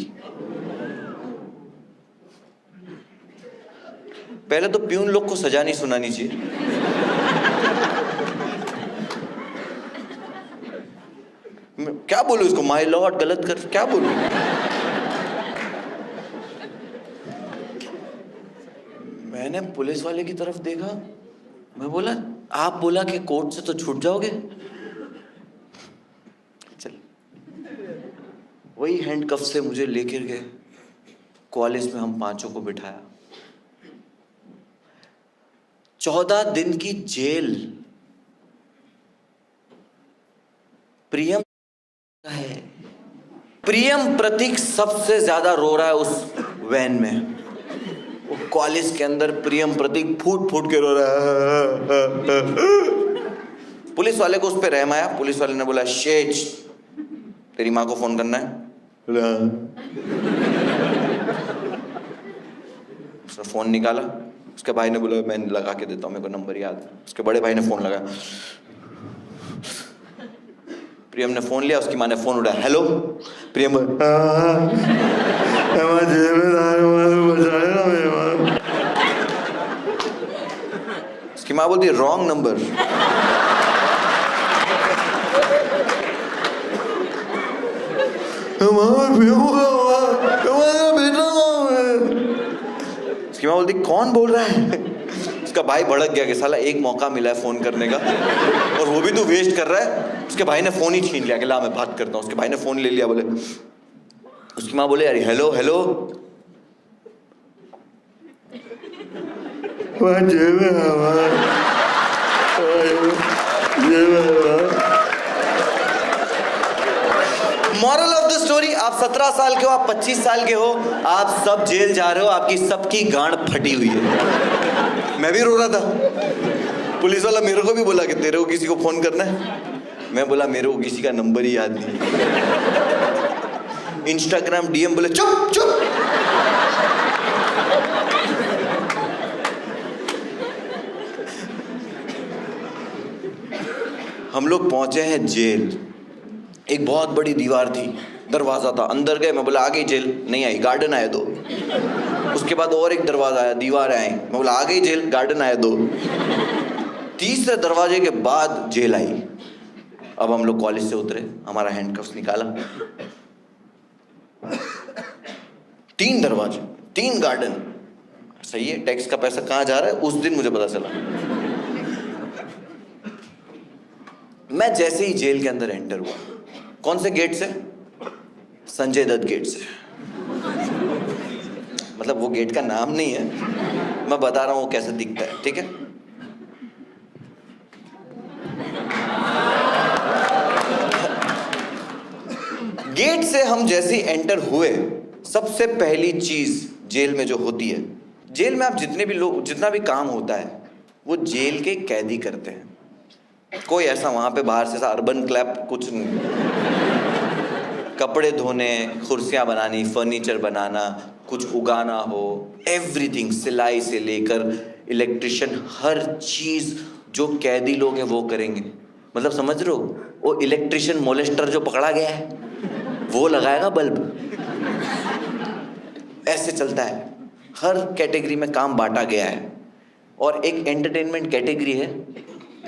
पहले तो प्यून लोग को सजा नहीं सुनानी चाहिए। क्या बोलूं इसको, माय लॉर्ड गलत कर, क्या बोलूं? मैंने पुलिस वाले की तरफ देखा, मैं बोला आप बोला कि कोर्ट से तो छूट जाओगे, चल। वही हैंडकफ से मुझे लेकर गए कॉलेज में, हम पांचों को बिठाया, 14 दिन की जेल। प्रियम है, प्रियम प्रतीक सबसे ज्यादा रो रहा है उस वैन में। वो कॉलेज के अंदर प्रियम प्रतीक फूट फूट के रो रहा है। पुलिस वाले को उस पर रहम आया, पुलिस वाले ने बोला शेज तेरी माँ को फोन करना है। उसने फोन निकाला, उसके भाई ने बोला मैं लगा के देता हूँ, मेरे को नंबर याद है। उसके बड़े भाई ने फोन लगाया, प्रियम ने फोन लिया, उसकी माँ ने फोन उठाया, हेलो प्रियम। उसकी माँ बोलती रॉन्ग नंबर। उसकी माँ बोलती कौन बोल रहा है? उसका भाई भड़क गया कि साला एक मौका मिला है फोन करने का और वो भी तू वेस्ट कर रहा है। उसके भाई ने फोन ही छीन लिया कि ला मैं बात करता हूँ। उसके भाई ने फोन ले लिया, बोले, उसकी माँ बोले अरे hello hello. Moral of the story, आप 17 साल के हो, आप 25 साल के हो, आप सब जेल जा रहे हो, आपकी सबकी गांड फटी हुई है। मैं भी रो रहा था। पुलिस वाला मेरे को भी बोला कि तेरे को किसी को फोन करना है? मैं बोला मेरे को किसी का नंबर ही याद नहीं। इंस्टाग्राम डीएम, बोले चुप चुप। हम लोग पहुंचे हैं जेल। एक बहुत बड़ी दीवार थी, दरवाजा था, अंदर गए, मैं बोला आ गई जेल, नहीं आई, गार्डन आए दो। उसके बाद और एक दरवाजा आया, दीवार आई, मैं बोला आ गई जेल, गार्डन आए दो। तीसरे दरवाजे के बाद जेल आई। अब हम लोग कॉलेज से उतरे, हमारा हैंडकफ्स निकाला, 3 दरवाजे, 3 गार्डन, सही है। टैक्स का पैसा कहाँ जा रहा है उस दिन मुझे पता चला। मैं जैसे ही जेल के अंदर एंटर हुआ, कौन से गेट से? संजय दत्त गेट से। मतलब वो गेट का नाम नहीं है, मैं बता रहा हूं वो कैसे दिखता है, ठीक है? गेट से हम जैसे ही एंटर हुए, सबसे पहली चीज जेल में जो होती है, जेल में आप जितने भी लोग, जितना भी काम होता है वो जेल के कैदी करते हैं। कोई ऐसा वहां पे बाहर से अर्बन क्लैप कुछ नहीं। कपड़े धोने, कुर्सियां बनानी, फर्नीचर बनाना, कुछ उगाना हो, एवरीथिंग, सिलाई से लेकर इलेक्ट्रिशियन, हर चीज जो कैदी लोग हैं वो करेंगे। मतलब समझ रहे हो, वो इलेक्ट्रिशियन मोलेस्टर जो पकड़ा गया है वो लगाएगा बल्ब। ऐसे चलता है, हर कैटेगरी में काम बांटा गया है। और एक एंटरटेनमेंट कैटेगरी है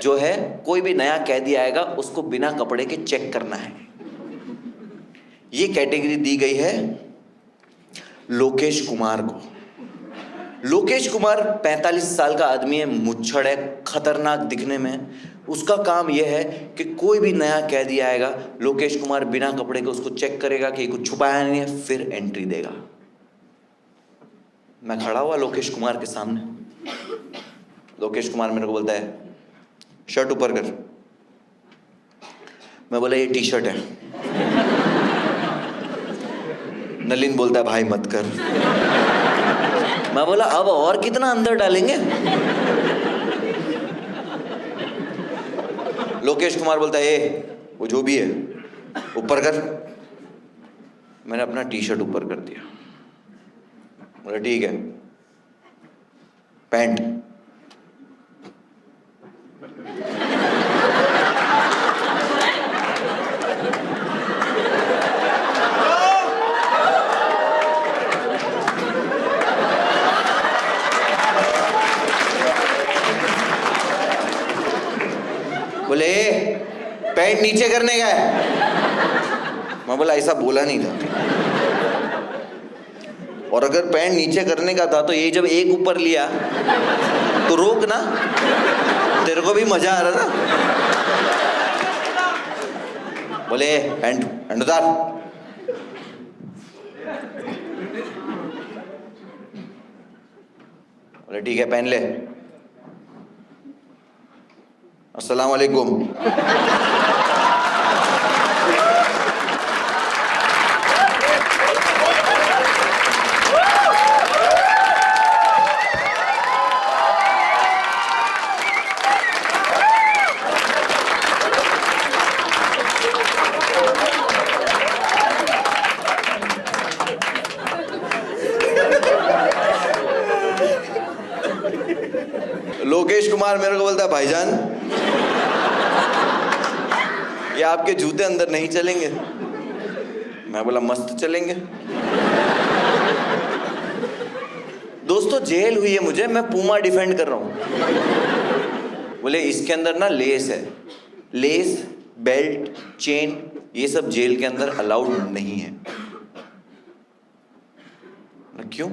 जो है कोई भी नया कैदी आएगा उसको बिना कपड़े के चेक करना है। ये कैटेगरी दी गई है लोकेश कुमार को। लोकेश कुमार 45 साल का आदमी है, मुच्छड़ है, खतरनाक दिखने में। उसका काम यह है कि कोई भी नया कैदी आएगा, लोकेश कुमार बिना कपड़े के उसको चेक करेगा कि कुछ छुपाया नहीं है, फिर एंट्री देगा। मैं खड़ा हुआ लोकेश कुमार के सामने। लोकेश कुमार मेरे को बोलता है शर्ट ऊपर कर। मैं बोला ये टी शर्ट है। नलिन बोलता है भाई मत कर। मैं बोला अब और कितना अंदर डालेंगे? लोकेश कुमार बोलता है ए वो जो भी है ऊपर कर। मैंने अपना टी शर्ट ऊपर कर दिया। बोला ठीक है, पैंट। बोले पैंट नीचे करने का है। मैं बोला ऐसा बोला नहीं था, और अगर पैंट नीचे करने का था तो ये जब एक ऊपर लिया तो रोक ना, तेरे को भी मजा आ रहा था। बोले पैंट पैंट उतार। बोले ठीक है पहन ले। अस्सलाम वालेकुम। लोकेश कुमार मेरे को बोलता है भाईजान ये आपके जूते अंदर नहीं चलेंगे। मैं बोला मस्त चलेंगे। दोस्तों जेल हुई है मुझे, मैं पूमा डिफेंड कर रहा हूं। बोले इसके अंदर ना लेस है, लेस बेल्ट चेन ये सब जेल के अंदर अलाउड नहीं है। क्यों?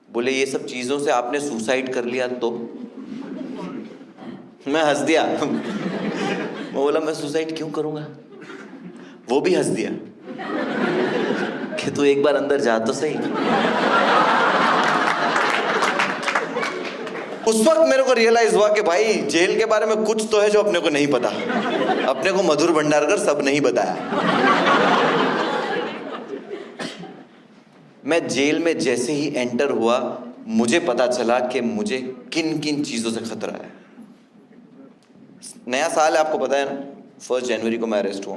बोले ये सब चीजों से आपने सुसाइड कर लिया तो। मैं हंस दिया। मैं बोला मैं सुसाइड क्यों करूंगा? वो भी हंस दिया कि तू एक बार अंदर जा तो सही। उस वक्त मेरे को रियलाइज हुआ कि भाई जेल के बारे में कुछ तो है जो अपने को नहीं पता। अपने को मधुर भंडारकर सब नहीं बताया। मैं जेल में जैसे ही एंटर हुआ मुझे पता चला कि मुझे किन किन चीजों से खतरा है। नया साल है आपको पता है ना, 1 जनवरी को मैं अरेस्ट हुआ।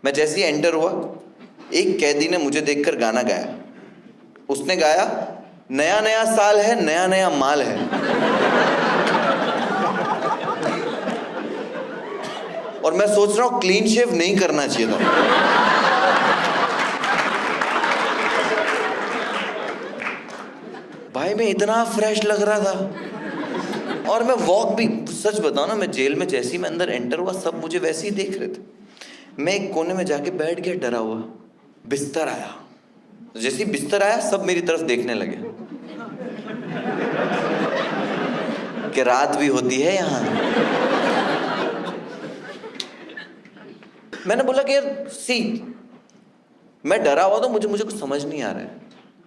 मैं जैसे ही एंटर हुआ एक कैदी ने मुझे देखकर गाना गाया। उसने गाया नया नया साल है नया नया माल है। और मैं सोच रहा हूं क्लीन शेव नहीं करना चाहिए था। भाई मैं इतना फ्रेश लग रहा था। और मैं वॉक भी, सच बताऊं ना, मैं जेल में जैसे ही मैं अंदर एंटर हुआ सब मुझे वैसे ही देख रहे थे। मैं एक कोने में जाके बैठ गया डरा हुआ। बिस्तर आया, जैसे ही बिस्तर आया सब मेरी तरफ देखने लगे कि रात भी होती है यहाँ। मैंने बोला कि यार सी, मैं डरा हुआ तो मुझे कुछ समझ नहीं आ रहा है।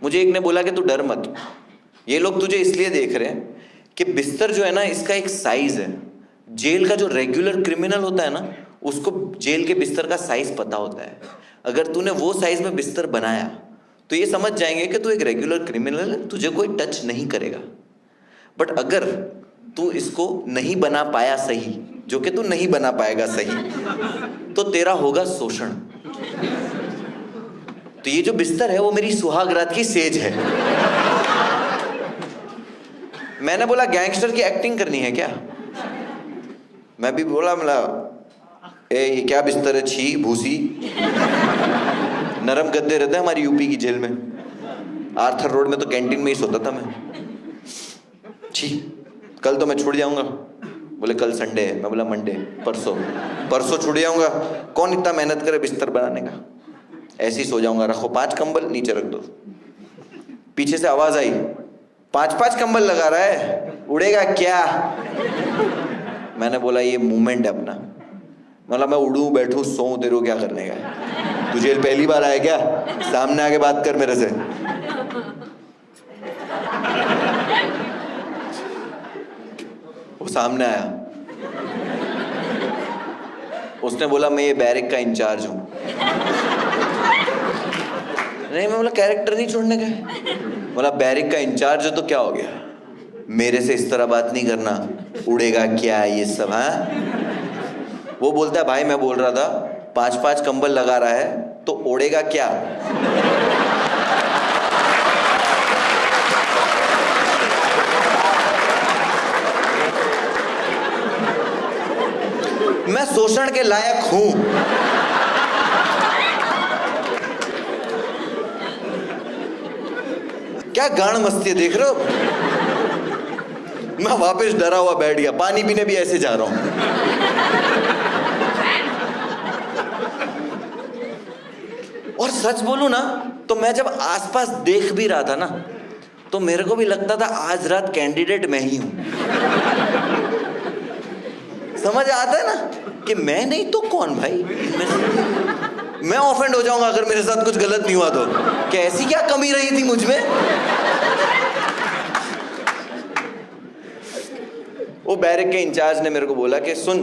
मुझे एक ने बोला कि तू डर मत, ये लोग तुझे इसलिए देख रहे हैं कि बिस्तर जो है ना इसका एक साइज है। जेल का जो रेगुलर क्रिमिनल होता है ना उसको जेल के बिस्तर का साइज पता होता है। अगर तूने वो साइज में बिस्तर बनाया तो ये समझ जाएंगे कि तू एक रेगुलर क्रिमिनल है, तुझे कोई टच नहीं करेगा। बट अगर तू इसको नहीं बना पाया सही, जो कि तू नहीं बना पाएगा सही, तो तेरा होगा शोषण। तो ये जो बिस्तर है वो मेरी सुहाग रात की सेज है। मैंने बोला गैंगस्टर की एक्टिंग करनी है क्या? मैं भी बोला ये क्या बिस्तर है, छी भूसी। नरम गद्दे रहते हैं हमारी यूपी की जेल में। आर्थर रोड में तो कैंटीन में ही सोता था मैं। छी, कल तो मैं छूट जाऊंगा। बोले कल संडे है। मैं बोला मंडे, परसों छूट जाऊंगा। कौन इतना मेहनत करे बिस्तर बनाने का? ऐसे ही सो जाऊंगा। रखो 5 कंबल, नीचे रख दो। पीछे से आवाज आई 5-5 कंबल लगा रहा है, उड़ेगा क्या? मैंने बोला ये मूवमेंट है अपना। बोला मैं उड़ूं बैठूं सोऊं, तेरे को क्या करने का है? तू जेल पहली बार आया क्या? सामने आके बात कर मेरे से। वो सामने आया, उसने बोला मैं ये बैरिक का इंचार्ज हूं। नहीं, मैं बोला कैरेक्टर नहीं छोड़ने का। बोला बैरिक का इंचार्ज है तो क्या हो गया? मेरे से इस तरह बात नहीं करना, उड़ेगा क्या ये सब? हाँ, वो बोलता है भाई मैं बोल रहा था 5-5 कंबल लगा रहा है तो उड़ेगा क्या? मैं शोषण के लायक हूं। क्या गांड मस्ती है, देख रहे हो? मैं वापस डरा हुआ बैठ गया। पानी पीने भी ऐसे जा रहा हूं। और सच बोलूं ना तो मैं जब आसपास देख भी रहा था ना तो मेरे को भी लगता था आज रात कैंडिडेट मैं ही हूं। समझ आता है ना कि मैं नहीं तो कौन भाई। मैं ऑफेंड हो जाऊंगा अगर मेरे साथ कुछ गलत नहीं हुआ तो, कि ऐसी क्या कमी रही थी मुझ में। वो बैरक के इंचार्ज ने मेरे को बोला कि सुन,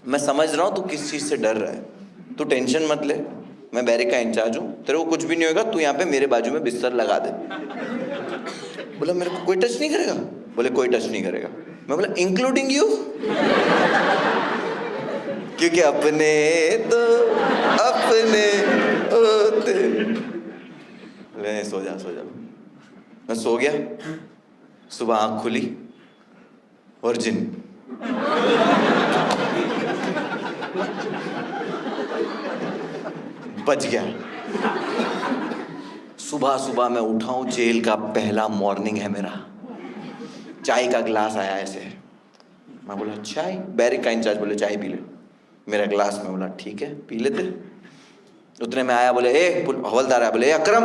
मैं समझ रहा हूं तू किस चीज से डर रहा है, तू टेंशन मत ले, मैं बैरक का इंचार्ज हूं, तेरे को कुछ भी नहीं होगा, तू यहाँ पे मेरे बाजू में बिस्तर लगा दे। बोला मेरे को कोई टच नहीं करेगा? बोले कोई टच नहीं करेगा। मैं बोला इंक्लूडिंग यू? क्योंकि अपने तो अपने होते। बोले सो जा सो जा। मैं सो गया, सुबह आंख खुली और जिन। बच गया। सुबह सुबह मैं उठा हूं, जेल का पहला मॉर्निंग है मेरा। चाय का ग्लास आया ऐसे, मैं बोला चाय? बैरिक का इंचार्ज बोले चाय पी ले। मेरा ग्लास, में बोला ठीक है पी लेते। उतने में आया, बोले ए हवलदार आया, बोले अकरम,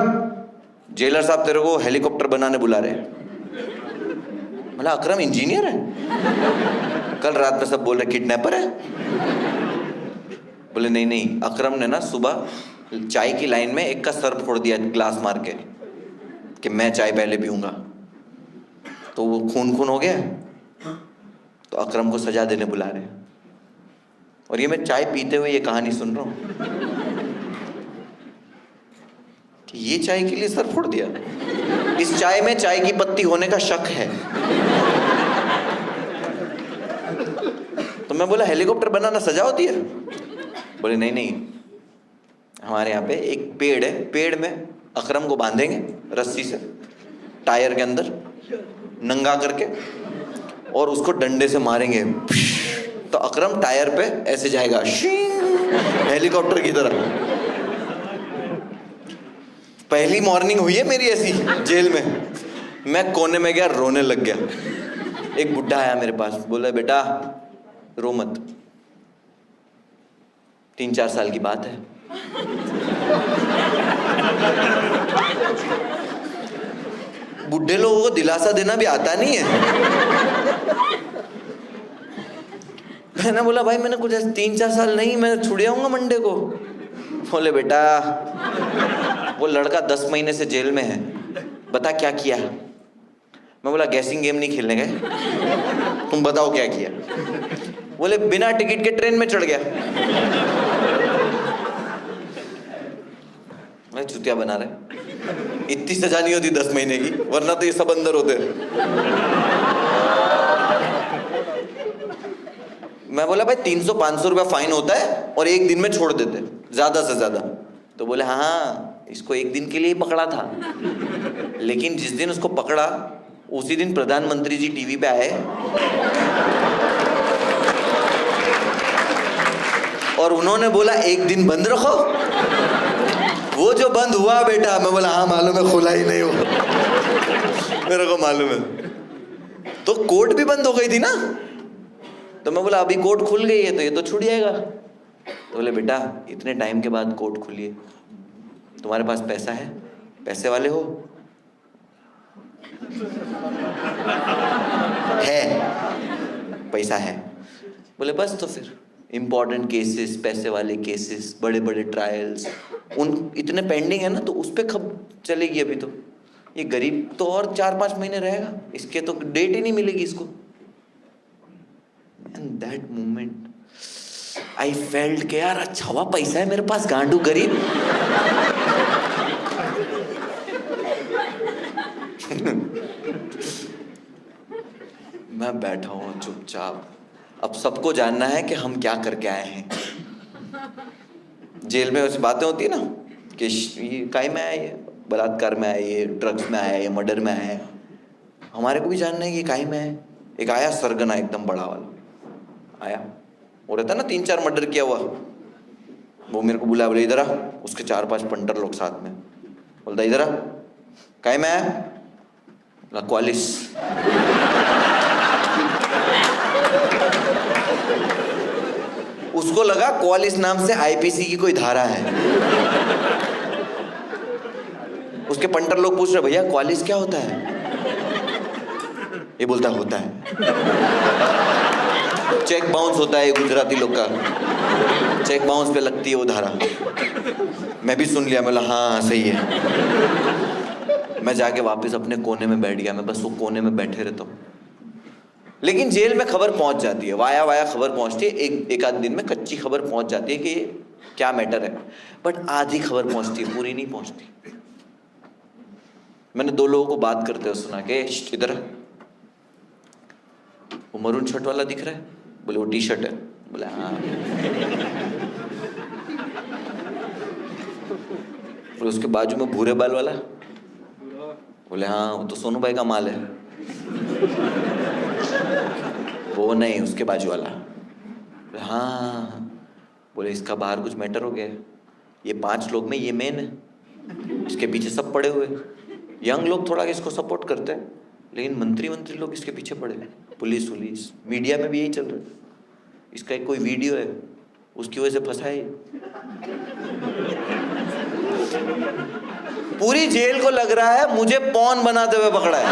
जेलर साहब तेरे को हेलीकॉप्टर बनाने बुला रहे। बोला अकरम इंजीनियर है? कल रात में सब बोल रहे किडनैपर है। बोले नहीं नहीं, अकरम ने ना सुबह चाय की लाइन में एक का सर फोड़ दिया ग्लास मार के, कि मैं चाय पहले पीऊंगा, तो वो खून खून हो गया, तो अकरम को सजा देने बुला रहे। और ये मैं चाय पीते हुए ये कहानी सुन रहा हूं कि ये चाय के लिए सर फोड़ दिया। इस चाय में चाय की पत्ती होने का शक है। तो मैं बोला हेलीकॉप्टर बनाना सजा होती है? बोले नहीं नहीं, हमारे यहाँ पे एक पेड़ है, पेड़ में अकरम को बांधेंगे रस्सी से टायर के अंदर नंगा करके, और उसको डंडे से मारेंगे, तो अकरम टायर पे ऐसे जाएगा हेलीकॉप्टर की तरह। पहली मॉर्निंग हुई है मेरी ऐसी जेल में। मैं कोने में गया, रोने लग गया। एक बुढ़ा आया मेरे पास, बोला बेटा रो मत, 3-4 साल की बात है। बुढ़े लोगों को दिलासा देना भी आता नहीं है। मैंने बोला भाई मैंने कुछ 3-4 साल नहीं, मैं छुड़ आऊंगा मंडे को। बोले बेटा वो लड़का 10 महीने से जेल में है, बता क्या किया। मैं बोला गैसिंग गेम नहीं खेलने गए, तुम बताओ क्या किया। बोले बिना टिकट के ट्रेन में चढ़ गया। मैं चुतिया बना रहे, इतनी सजा नहीं होती 10 महीने की, वरना तो ये सब अंदर होते। मैं बोला भाई 300-500 रुपया फाइन होता है और एक दिन में छोड़ देते ज्यादा से ज्यादा। तो बोले हाँ इसको एक दिन के लिए ही पकड़ा था, लेकिन जिस दिन उसको पकड़ा उसी दिन प्रधानमंत्री जी टीवी पे आए और उन्होंने बोला एक दिन बंद रखो। वो जो बंद हुआ बेटा, मैं बोला हाँ मालूम है, खुला ही नहीं हुआ, मेरे को मालूम है। तो कोर्ट भी बंद हो गई थी ना, तो मैं बोला अभी कोर्ट खुल गई है तो ये तो छूट जाएगा। तो बोले बेटा इतने टाइम के बाद कोर्ट खुली है, तुम्हारे पास पैसा है, पैसे वाले हो? है, पैसा है। बोले बस तो फिर इंपॉर्टेंट केसेस, पैसे वाले केसेस, बड़े बड़े ट्रायल्स, उन इतने पेंडिंग है ना, तो उस पर कब चलेगी अभी। तो ये गरीब तो और 4-5 महीने रहेगा, इसके तो डेट ही नहीं मिलेगी इसको। And that moment I felt के यार अच्छा हुआ पैसा है मेरे पास, गांडू गरीब। मैं बैठा हूं चुपचाप। अब सबको जानना है कि हम क्या करके आए हैं। जेल में ऐसी बातें होती है ना कि ये काय में आए, बलात्कार में आए, ये ड्रग्स में आया, ये मर्डर में आया। हमारे को भी जानना है कि काय में है। एक आया सरगना एकदम बड़ा वाला आया, वो रहता ना 3-4 मर्डर किया हुआ, वो मेरे को बुलाया, बोले इधर आ। उसके 4-5 पंटर लोग साथ में, बोलता इधर आ, काय में आया? बोला क्वालिस। उसको लगा क्वालिस नाम से आईपीसी की कोई धारा है। उसके पंटर लोग पूछ रहे भैया क्वालिस क्या होता है? ये बोलता होता है चेक बाउंस होता है गुजराती लोग का, चेक बाउंस पे लगती है वो धारा। मैं भी सुन लिया, मैं हाँ सही है। मैं जाके वापस अपने कोने में बैठ गया, मैं बस वो कोने में बैठे रहता हूँ। लेकिन जेल में खबर पहुंच जाती है, वाया वाया खबर पहुंचती है, एक आध दिन में कच्ची खबर पहुंच जाती है कि क्या मैटर है, बट आधी खबर पहुंचती है, पूरी नहीं पहुंचती। मैंने 2 लोगों को बात करते हुए सुना कि इधर वो मरून शर्ट वाला दिख रहा है? बोले वो टी शर्ट है। बोले हाँ। बोले उसके बाजू में भूरे बाल वाला? बोले हाँ वो तो सोनू भाई का माल है। वो नहीं, उसके बाजू वाला। बोले हाँ। बोले इसका बाहर कुछ मैटर हो गया है, ये 5 लोग में ये मेन है, इसके पीछे सब पड़े हुए। यंग लोग थोड़ा इसको सपोर्ट करते हैं, लेकिन मंत्री लोग इसके पीछे पड़े, पुलिस मीडिया में भी यही चल रहा है। इसका एक कोई वीडियो है, उसकी वजह से फंसा है। पूरी जेल को लग रहा है मुझे पॉन बनाते हुए पकड़ा है।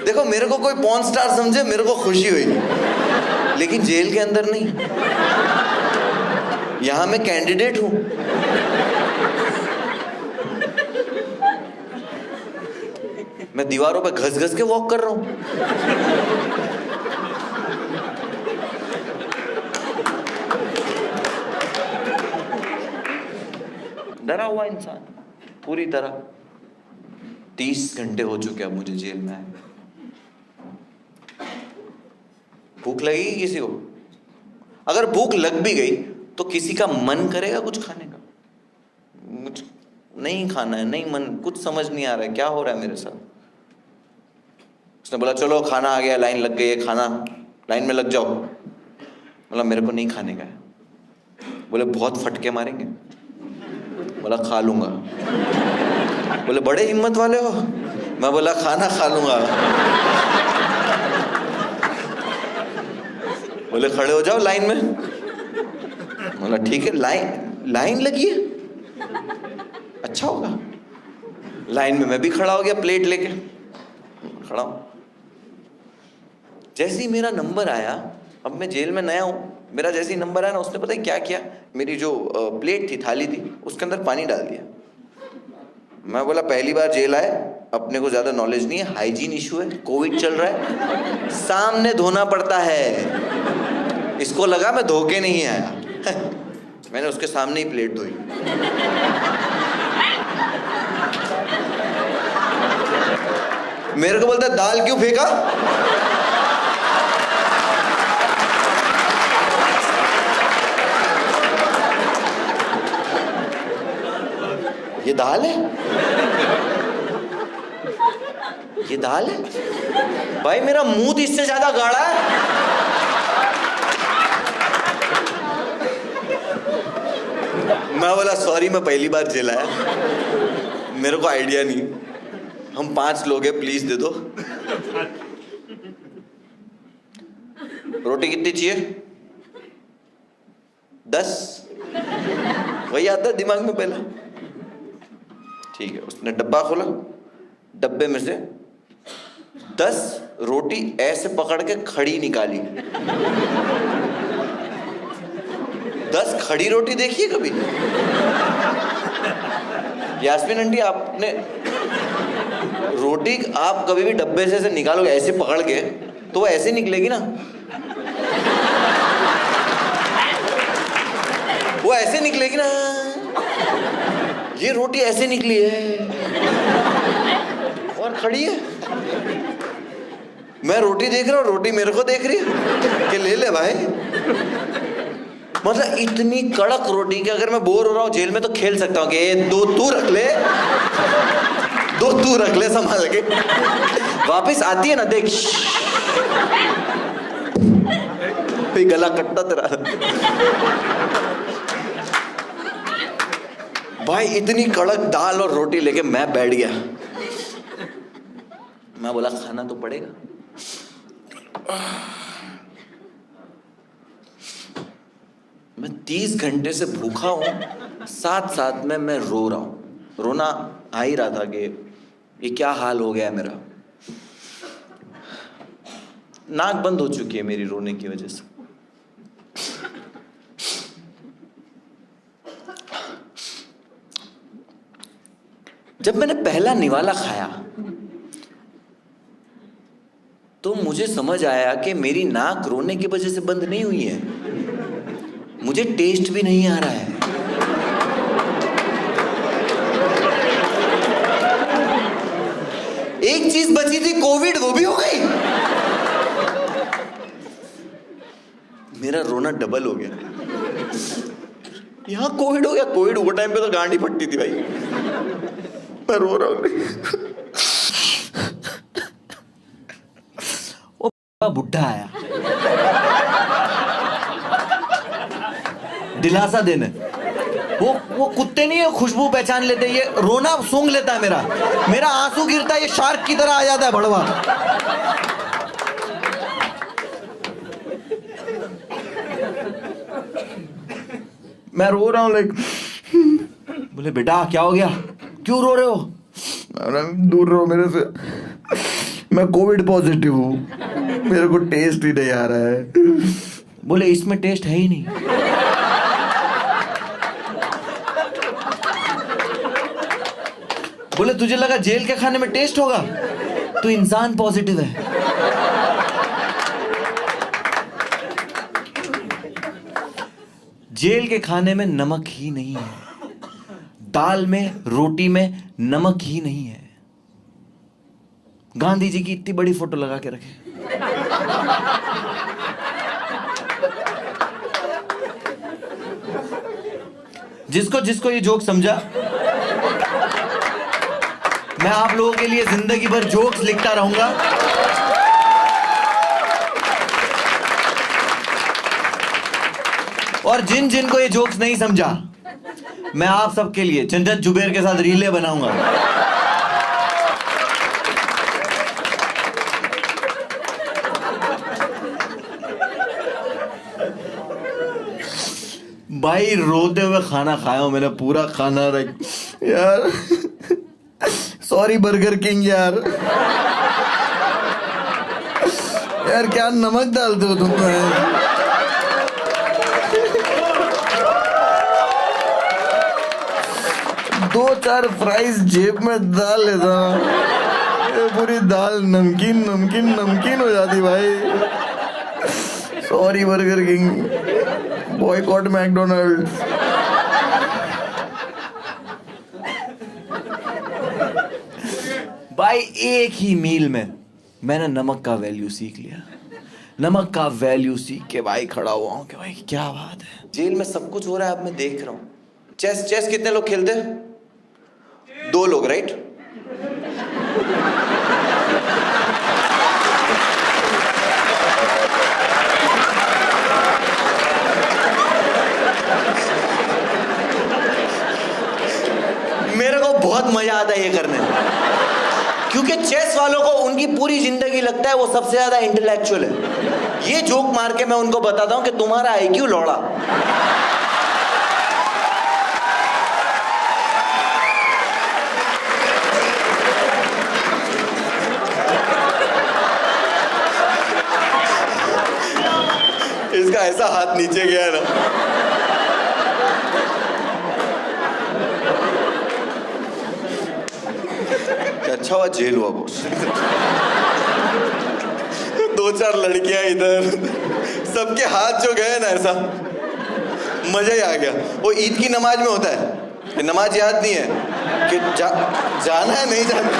देखो मेरे को कोई पॉन स्टार समझे, मेरे को खुशी हुई, लेकिन जेल के अंदर नहीं। यहां मैं कैंडिडेट हूं। मैं दीवारों पे घस घस के वॉक कर रहा हूं। डरा हुआ इंसान पूरी तरह। 30 घंटे हो चुके अब मुझे जेल में आए। भूख लगेगी किसी को? अगर भूख लग भी गई तो किसी का मन करेगा कुछ खाने का? मुझे नहीं खाना है, नहीं मन, कुछ समझ नहीं आ रहा है क्या हो रहा है मेरे साथ। उसने बोला चलो खाना आ गया, लाइन लग गई है, खाना लाइन में लग जाओ। बोला मेरे को नहीं खाने का है। बोले बहुत फटके मारेंगे। बोला खा लूंगा। बोले बड़े हिम्मत वाले हो। मैं बोला खाना खा लूंगा। बोले खड़े हो जाओ लाइन में। बोला ठीक है, लाइन लगी है, अच्छा होगा। लाइन में मैं भी खड़ा हो गया प्लेट लेके, खड़ा हूं। जैसे ही मेरा नंबर आया, अब मैं जेल में नया हूं, मेरा जैसे ही नंबर आया ना, उसने पता है क्या किया, मेरी जो प्लेट थी, थाली थी, उसके अंदर पानी डाल दिया। मैं बोला पहली बार जेल आए, अपने को ज्यादा नॉलेज नहीं है, हाइजीन इशू है, कोविड चल रहा है, सामने धोना पड़ता है। इसको लगा मैं धो के नहीं आया। मैंने उसके सामने ही प्लेट धोई। मेरे को बोलता दाल क्यों फेंका? ये दाल है? ये दाल है? भाई मेरा मुंह इससे ज्यादा गाढ़ा है। मैं बोला सॉरी, मैं पहली बार जेल आया, मेरे को आइडिया नहीं, हम 5 लोग हैं, प्लीज दे दो। रोटी कितनी चाहिए? 10? वही आता है दिमाग में पहला। ठीक है, उसने डब्बा खोला, डब्बे में से 10 रोटी ऐसे पकड़ के खड़ी निकाली। 10 खड़ी रोटी देखी है कभी? यास्मीन आंटी, आपने रोटी आप कभी भी डब्बे से ऐसे निकालोगे ऐसे पकड़ के, तो वो ऐसे निकलेगी ना, वो ऐसे निकलेगी ना। ये रोटी ऐसे निकली है और खड़ी है। मैं रोटी देख रहा हूँ, रोटी मेरे को देख रही है कि ले ले भाई। मतलब इतनी कड़क रोटी कि अगर मैं बोर हो रहा हूँ जेल में तो खेल सकता हूँ कि 2 तू रख ले, 2 तू रख ले संभाल के। वापिस आती है ना, देख गला कट्टा तेरा। भाई इतनी कड़क दाल और रोटी लेके मैं बैठ गया। मैं बोला खाना तो पड़ेगा। मैं 30 घंटे से भूखा हूँ, साथ साथ में मैं रो रहा हूँ। रोना आ ही रहा था कि ये क्या हाल हो गया मेरा। नाक बंद हो चुकी है मेरी रोने की वजह से। जब मैंने पहला निवाला खाया तो मुझे समझ आया कि मेरी नाक रोने की वजह से बंद नहीं हुई है, मुझे टेस्ट भी नहीं आ रहा है। एक चीज बची थी, कोविड, वो भी हो गई। मेरा रोना डबल हो गया। यहां कोविड हो गया। कोविड वो टाइम पे तो गांडी फटती थी भाई। मैं रो रहा हूं। वो बुढ़ा आया दिलासा देने। वो कुत्ते नहीं है, खुशबू पहचान लेते, ये रोना सूंघ लेता है मेरा आंसू गिरता है, ये शार्क की तरह आ जाता है भड़वा। मैं रो रहा हूं, लाइक बोले बेटा क्या हो गया, क्यों रो रहे हो? दूर रहो मेरे से, मैं कोविड पॉजिटिव हूं, मेरे को टेस्ट ही नहीं आ रहा है। बोले इसमें टेस्ट है ही नहीं। बोले तुझे लगा जेल के खाने में टेस्ट होगा, तू इंसान पॉजिटिव है। जेल के खाने में नमक ही नहीं है, दाल में रोटी में नमक ही नहीं है। गांधी जी की इतनी बड़ी फोटो लगा के रखे। जिसको जिसको ये जोक समझा, मैं आप लोगों के लिए जिंदगी भर जोक्स लिखता रहूंगा। और जिन जिन को ये जोक्स नहीं समझा, मैं आप सबके लिए जन्नत जुबैर के साथ रीले बनाऊंगा। भाई रोते हुए खाना खाया हूं मैंने, पूरा खाना यार। सॉरी बर्गर किंग यार क्या नमक डालते हो तुम? दो चार फ्राइज जेब में डाल लेता, ये पूरी दाल नमकीन नमकीन नमकीन हो जाती भाई। Sorry burger king, boycott McDonald's. भाई एक ही मील में मैंने नमक का वैल्यू सीख लिया। नमक का वैल्यू सीख के भाई खड़ा हुआ हूं कि भाई क्या बात है। जेल में सब कुछ हो रहा है, अब मैं देख रहा हूं। चेस कितने लोग खेलते हैं? 2 लोग, राइट? मेरे को बहुत मजा आता है ये करने में, क्योंकि चेस वालों को उनकी पूरी जिंदगी लगता है वो सबसे ज्यादा इंटेलेक्चुअल है। ये जोक मार के मैं उनको बताता हूं कि तुम्हारा आईक्यू लौड़ा। इसका ऐसा हाथ नीचे गया है ना। अच्छा हुआ जेल हुआ बॉस। 2-4 लड़कियां इधर, सबके हाथ जो गए ना, ऐसा मजा ही आ गया। वो ईद की नमाज में होता है, नमाज याद नहीं है कि जाना है नहीं जाना।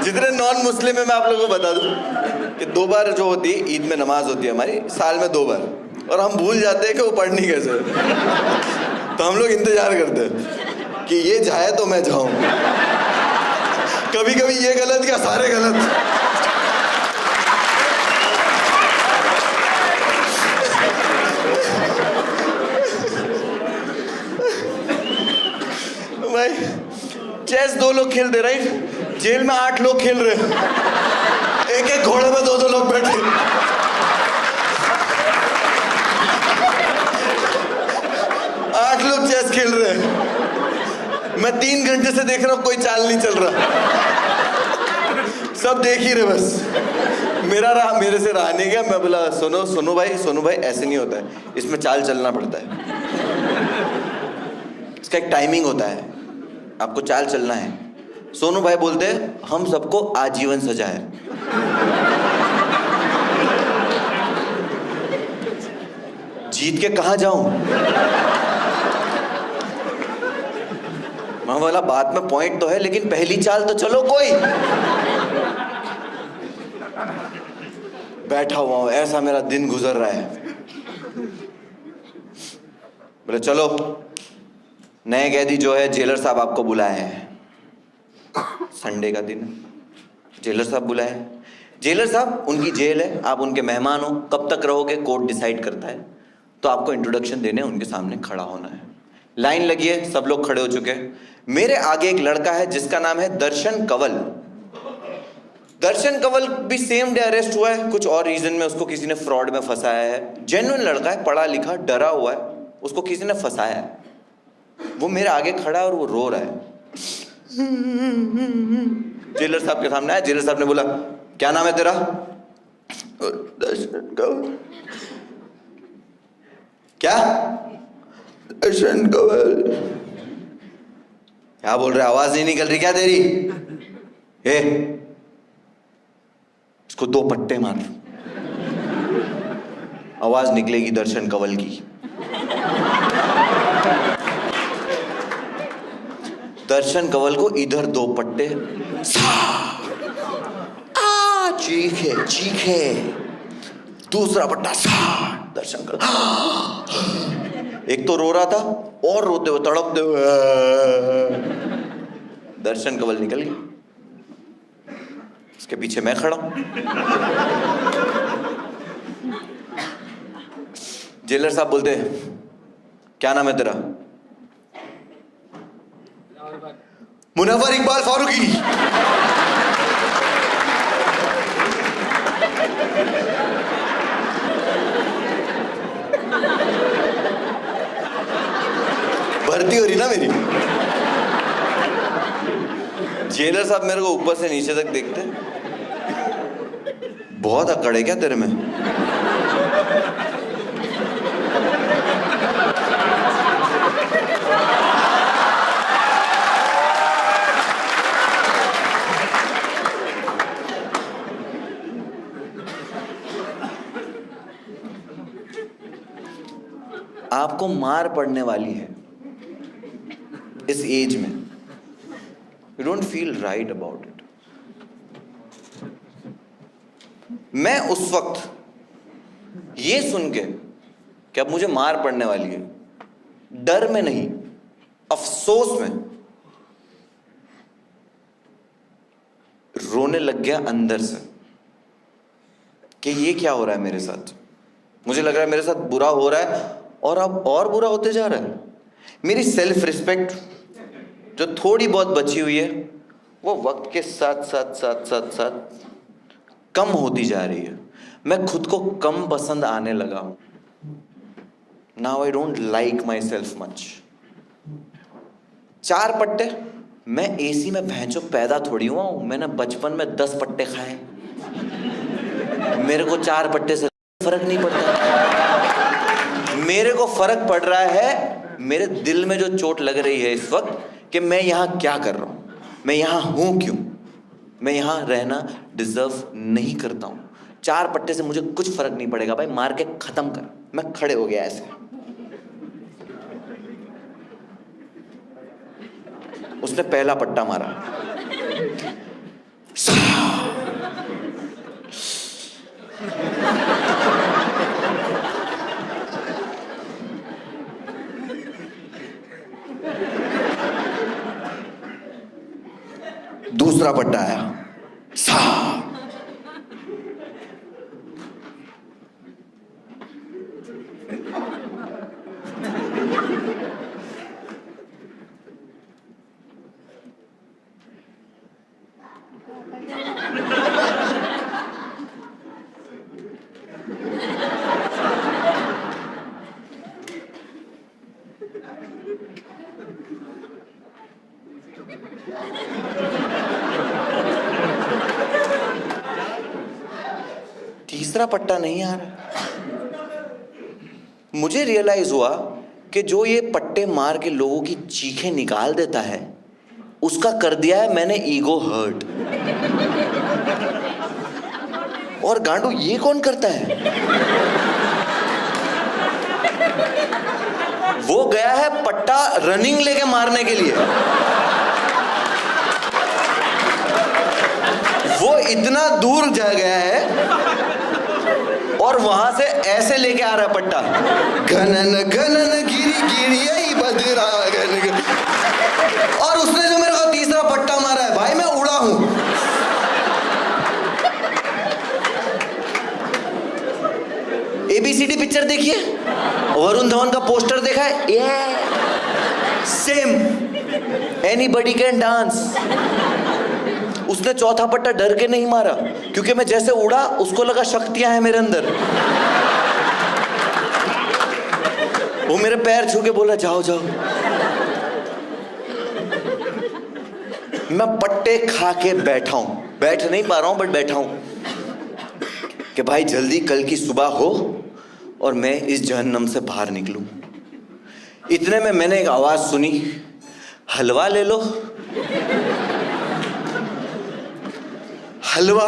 जितने नॉन मुस्लिम है मैं आप लोगों को बता दूं कि 2 बार जो होती है ईद में नमाज होती है हमारी, साल में 2 बार, और हम भूल जाते हैं कि वो पढ़नी कैसे। तो हम लोग इंतजार करते हैं कि ये जाए तो मैं जाऊं। कभी कभी ये गलत क्या सारे गलत। भाई चेस 2 लोग खेलते, राइट? जेल में 8 लोग खेल रहे हैं, एक एक घोड़े में 2-2 लोग बैठे। 8 लोग चेस खेल रहे हैं, मैं 3 घंटे से देख रहा हूं, कोई चाल नहीं चल रहा, सब देख ही रहे बस। मेरे से रहा नहीं गया। मैं बोला सोनू भाई ऐसे नहीं होता है, इसमें चाल चलना पड़ता है, इसका एक टाइमिंग होता है, आपको चाल चलना है। सोनू भाई बोलते हैं हम सबको आजीवन सजा है। जीत के कहां जाऊं? मैं बोला बात में पॉइंट तो है, लेकिन पहली चाल तो चलो कोई। बैठा हुआ हूं, ऐसा मेरा दिन गुजर रहा है। बोले चलो, नए कैदी जो है जेलर साहब आपको बुलाए हैं। संडे का दिन, जेलर साहब बुलाए। जेलर साहब, उनकी जेल है, आप उनके मेहमान हो, कब तक रहोगे कोर्ट डिसाइड करता है, तो आपको इंट्रोडक्शन देने उनके सामने खड़ा होना है। लाइन लगी है, सब लोग खड़े हो चुके हैं। मेरे आगे एक लड़का है जिसका नाम है दर्शन कंवल। दर्शन कंवल भी सेम डे अरेस्ट हुआ है, कुछ और रीजन में उसको किसी ने फ्रॉड में फंसाया है। जेन्युइन लड़का है, पढ़ा लिखा, डरा हुआ है, उसको किसी ने फंसाया है। वो मेरे आगे खड़ा है और वो रो रहा है। जेलर साहब के सामने आया। जेलर साहब ने बोला क्या नाम है तेरा? दर्शन कंवल। क्या? दर्शन कंवल। क्या बोल रहा है? आवाज नहीं निकल रही क्या तेरी? इसको 2 पट्टे मार, आवाज निकलेगी दर्शन कंवल की। दर्शन कंवल को इधर 2 पट्टे, चीखे। दूसरा पट्टा, दर्शन कंवल। एक तो रो रहा था और रोते हुए, तड़पते हुए। दर्शन कंवल निकल गया, उसके पीछे मैं खड़ा हूं। जेलर साहब बोलते क्या नाम है तेरा? मुनव्वर इकबाल फारूकी। भर्ती हो रही ना मेरी। जेलर साहब मेरे को ऊपर से नीचे तक देखते, बहुत अकड़ है क्या तेरे में? आपको मार पड़ने वाली है इस एज में, you don't feel right about it. मैं उस वक्त ये सुन के कि अब मुझे मार पड़ने वाली है, डर में नहीं, अफसोस में रोने लग गया अंदर से कि ये क्या हो रहा है मेरे साथ। मुझे लग रहा है मेरे साथ बुरा हो रहा है और अब और बुरा होते जा रहा है। मेरी सेल्फ रिस्पेक्ट जो थोड़ी बहुत बची हुई है वो वक्त के साथ साथ साथ साथ साथ कम होती जा रही है। मैं खुद को कम पसंद आने लगा हूं। Now I don't like my self much. 4 पट्टे, मैं एसी में भैंचो पैदा थोड़ी हुआ हूं। मैंने बचपन में 10 पट्टे खाए, मेरे को 4 पट्टे से फर्क नहीं पड़ता। मेरे को फर्क पड़ रहा है मेरे दिल में जो चोट लग रही है इस वक्त कि मैं यहां क्या कर रहा हूं, मैं यहां हूं क्यों, मैं यहां रहना डिजर्व नहीं करता हूं। 4 पट्टे से मुझे कुछ फर्क नहीं पड़ेगा भाई, मार के खत्म कर। मैं खड़े हो गया ऐसे। उसने पहला पट्टा मारा, दूसरा पट्टा आया, तीसरा पट्टा नहीं आ रहा। मुझे रियलाइज हुआ कि जो ये पट्टे मार के लोगों की चीखें निकाल देता है, उसका कर दिया है मैंने ईगो हर्ट। और गांडू ये कौन करता है? वो गया है पट्टा रनिंग लेके मारने के लिए। वो इतना दूर जा गया है और वहां से ऐसे लेके आ रहा है पट्टा, घनन घनन गिरी गिरी बदरा घन। और उसने जो मेरे को तीसरा पट्टा मारा है, भाई मैं उड़ा हूं। ABCD पिक्चर देखिए, वरुण धवन का पोस्टर देखा है, ये सेम एनीबॉडी कैन डांस। उसने चौथा पट्टा डर के नहीं मारा, क्योंकि मैं जैसे उड़ा उसको लगा शक्तियां हैं मेरे अंदर। वो मेरे पैर छू के बोला जाओ जाओ। मैं पट्टे खा के बैठा हूं, बैठ नहीं पा रहा हूं बट बैठा हूं कि भाई जल्दी कल की सुबह हो और मैं इस जहन्नम से बाहर निकलूं। इतने में मैंने एक आवाज सुनी, हलवा ले लो। हलवा?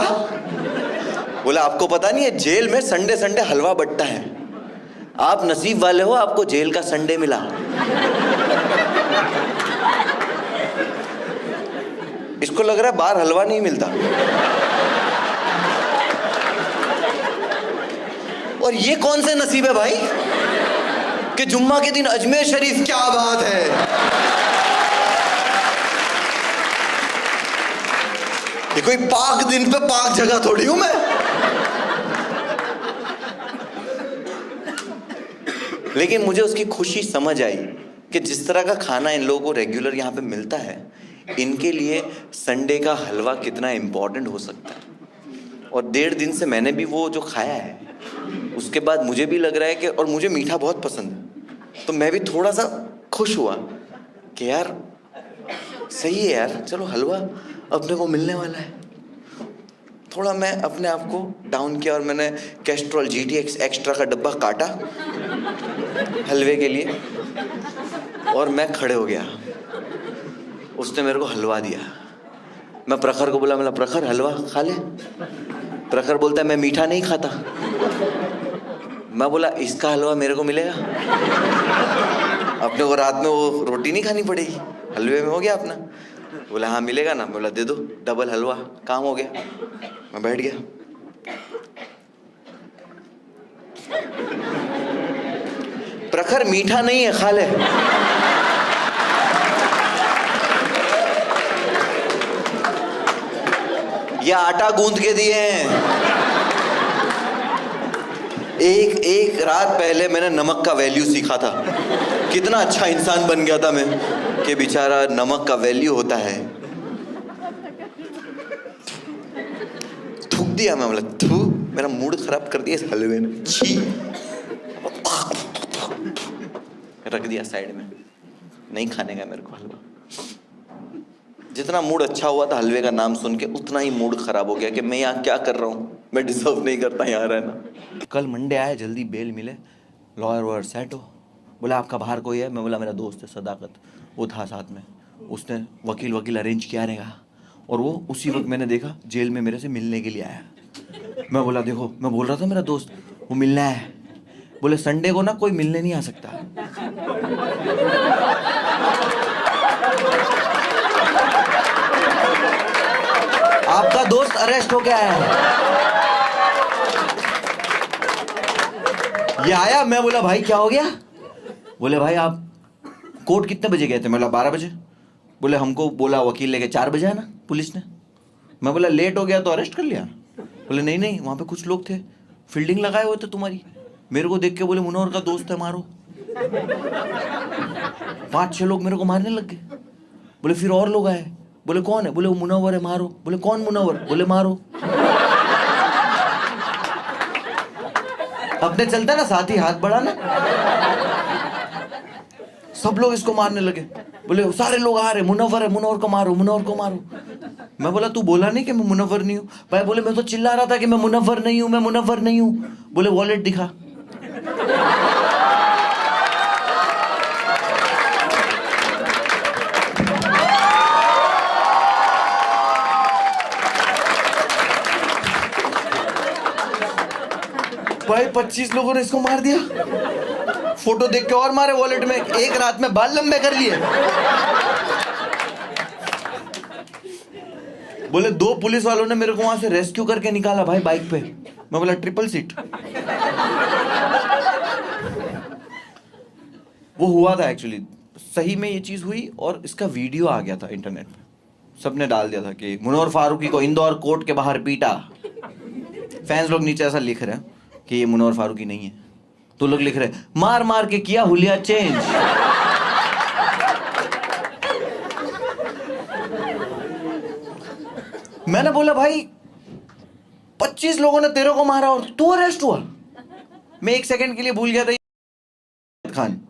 बोला आपको पता नहीं है जेल में संडे संडे हलवा बंटता है। आप नसीब वाले हो, आपको जेल का संडे मिला। इसको लग रहा है बाहर हलवा नहीं मिलता। और ये कौन से नसीब है भाई कि जुम्मा के दिन अजमेर शरीफ, क्या बात है। ये कोई पाक दिन पे पाक जगह थोड़ी हूं मैं। लेकिन मुझे उसकी खुशी समझ आई कि जिस तरह का खाना इन लोगों को रेगुलर यहाँ पे मिलता है, इनके लिए संडे का हलवा कितना इम्पोर्टेंट हो सकता है। और 1.5 दिन से मैंने भी वो जो खाया है, उसके बाद मुझे भी लग रहा है कि, और मुझे मीठा बहुत पसंद है, तो मैं भी थोड़ा सा खुश हुआ कि यार सही है यार, चलो हलवा अपने को मिलने वाला है। थोड़ा मैं अपने आप को डाउन किया और मैंने कैस्ट्रॉल GTX एक्स्ट्रा का डब्बा काटा हलवे के लिए और मैं खड़े हो गया। उसने मेरे को हलवा दिया। मैं प्रखर को बोला, प्रखर हलवा खा ले। प्रखर बोलता है मैं मीठा नहीं खाता। मैं बोला इसका हलवा मेरे को मिलेगा? अपने को रात में वो रोटी नहीं खानी पड़ेगी, हलवे में हो गया अपना। बोला हाँ मिलेगा ना। बोला दे दो डबल हलवा, काम हो गया। मैं बैठ गया। प्रखर मीठा नहीं है, खा ले। ये आटा गूंद के दिए हैं। एक रात पहले मैंने नमक का वैल्यू सीखा था। कितना अच्छा इंसान बन गया था मैं कि बेचारा नमक का वैल्यू होता है। थूक दिया मैं, बोला थू, मेरा मूड खराब कर दिया इस हलवे ने, छी। रख दिया साइड में, नहीं खाने का मेरे को हलवा। जितना मूड अच्छा हुआ था हलवे का नाम सुन के, उतना ही मूड खराब हो गया कि मैं यहाँ क्या कर रहा हूँ, मैं डिजर्व नहीं करता यहाँ रहना। कल मंडे आया, जल्दी बेल मिले, लॉयर वॉयर सेट हो। बोला आपका बाहर कोई है? मैं बोला मेरा दोस्त है सदाकत, वो था साथ में। उसने वकील अरेंज किया रहेगा। और वो उसी वक्त मैंने देखा जेल में मेरे से मिलने के लिए आया। मैं बोला देखो, मैं बोल रहा था मेरा दोस्त वो मिलना है। बोले संडे को ना कोई मिलने नहीं आ सकता। आपका दोस्त अरेस्ट हो गया है। ये आया, मैं बोला भाई क्या हो गया? बोले भाई आप कोर्ट कितने बजे गए थे? मैं बोला 12 बजे। बोले हमको बोला वकील लेके 4 बजे है ना पुलिस ने। मैं बोला लेट हो गया तो अरेस्ट कर लिया। बोले नहीं वहां पे कुछ लोग थे, फील्डिंग लगाए हुए थे तुम्हारी। मेरे को देख के बोले मुनव्वर का दोस्त है, मारो। 5-6 लोग मेरे को मारने लग गए। बोले फिर और लोग आए, बोले कौन है? बोले वो मुनव्वर है, मारो। बोले कौन मुनव्वर? बोले मारो। अपने चलता ना साथ ही हाथ बढ़ाना। सब लोग इसको मारने लगे। बोले सारे लोग आ रहे, मुनव्वर है, मुनव्वर को मारो, मुनव्वर को मारो। मैं बोला तू बोला नहीं कि मैं मुनव्वर नहीं हूं? भाई बोले मैं तो चिल्ला रहा था कि मैं मुनव्वर नहीं हूं, मैं मुनव्वर नहीं हूं। बोले वॉलेट दिखा। भाई 25 लोगों ने इसको मार दिया। फोटो देख के और मारे वॉलेट में। एक रात में बाल लंबे कर लिए। बोले 2 पुलिस वालों ने मेरे को वहां से रेस्क्यू करके निकाला भाई बाइक पे। मैं बोला ट्रिपल सीट। वो हुआ था एक्चुअली, सही में ये चीज हुई और इसका वीडियो आ गया था इंटरनेट पे। सबने डाल दिया था कि मुनव्वर फारूकी को इंदौर कोर्ट के बाहर पीटा। फैंस लोग नीचे ऐसा लिख रहे हैं कि ये मुनव्वर फारूकी नहीं है। तो लोग लिख रहे हैं मार मार के किया हुलिया चेंज। मैंने बोला भाई 25 लोगों ने तेरे को मारा और तू अरेस्ट हुआ। मैं 1 सेकंड के लिए भूल गया था खान।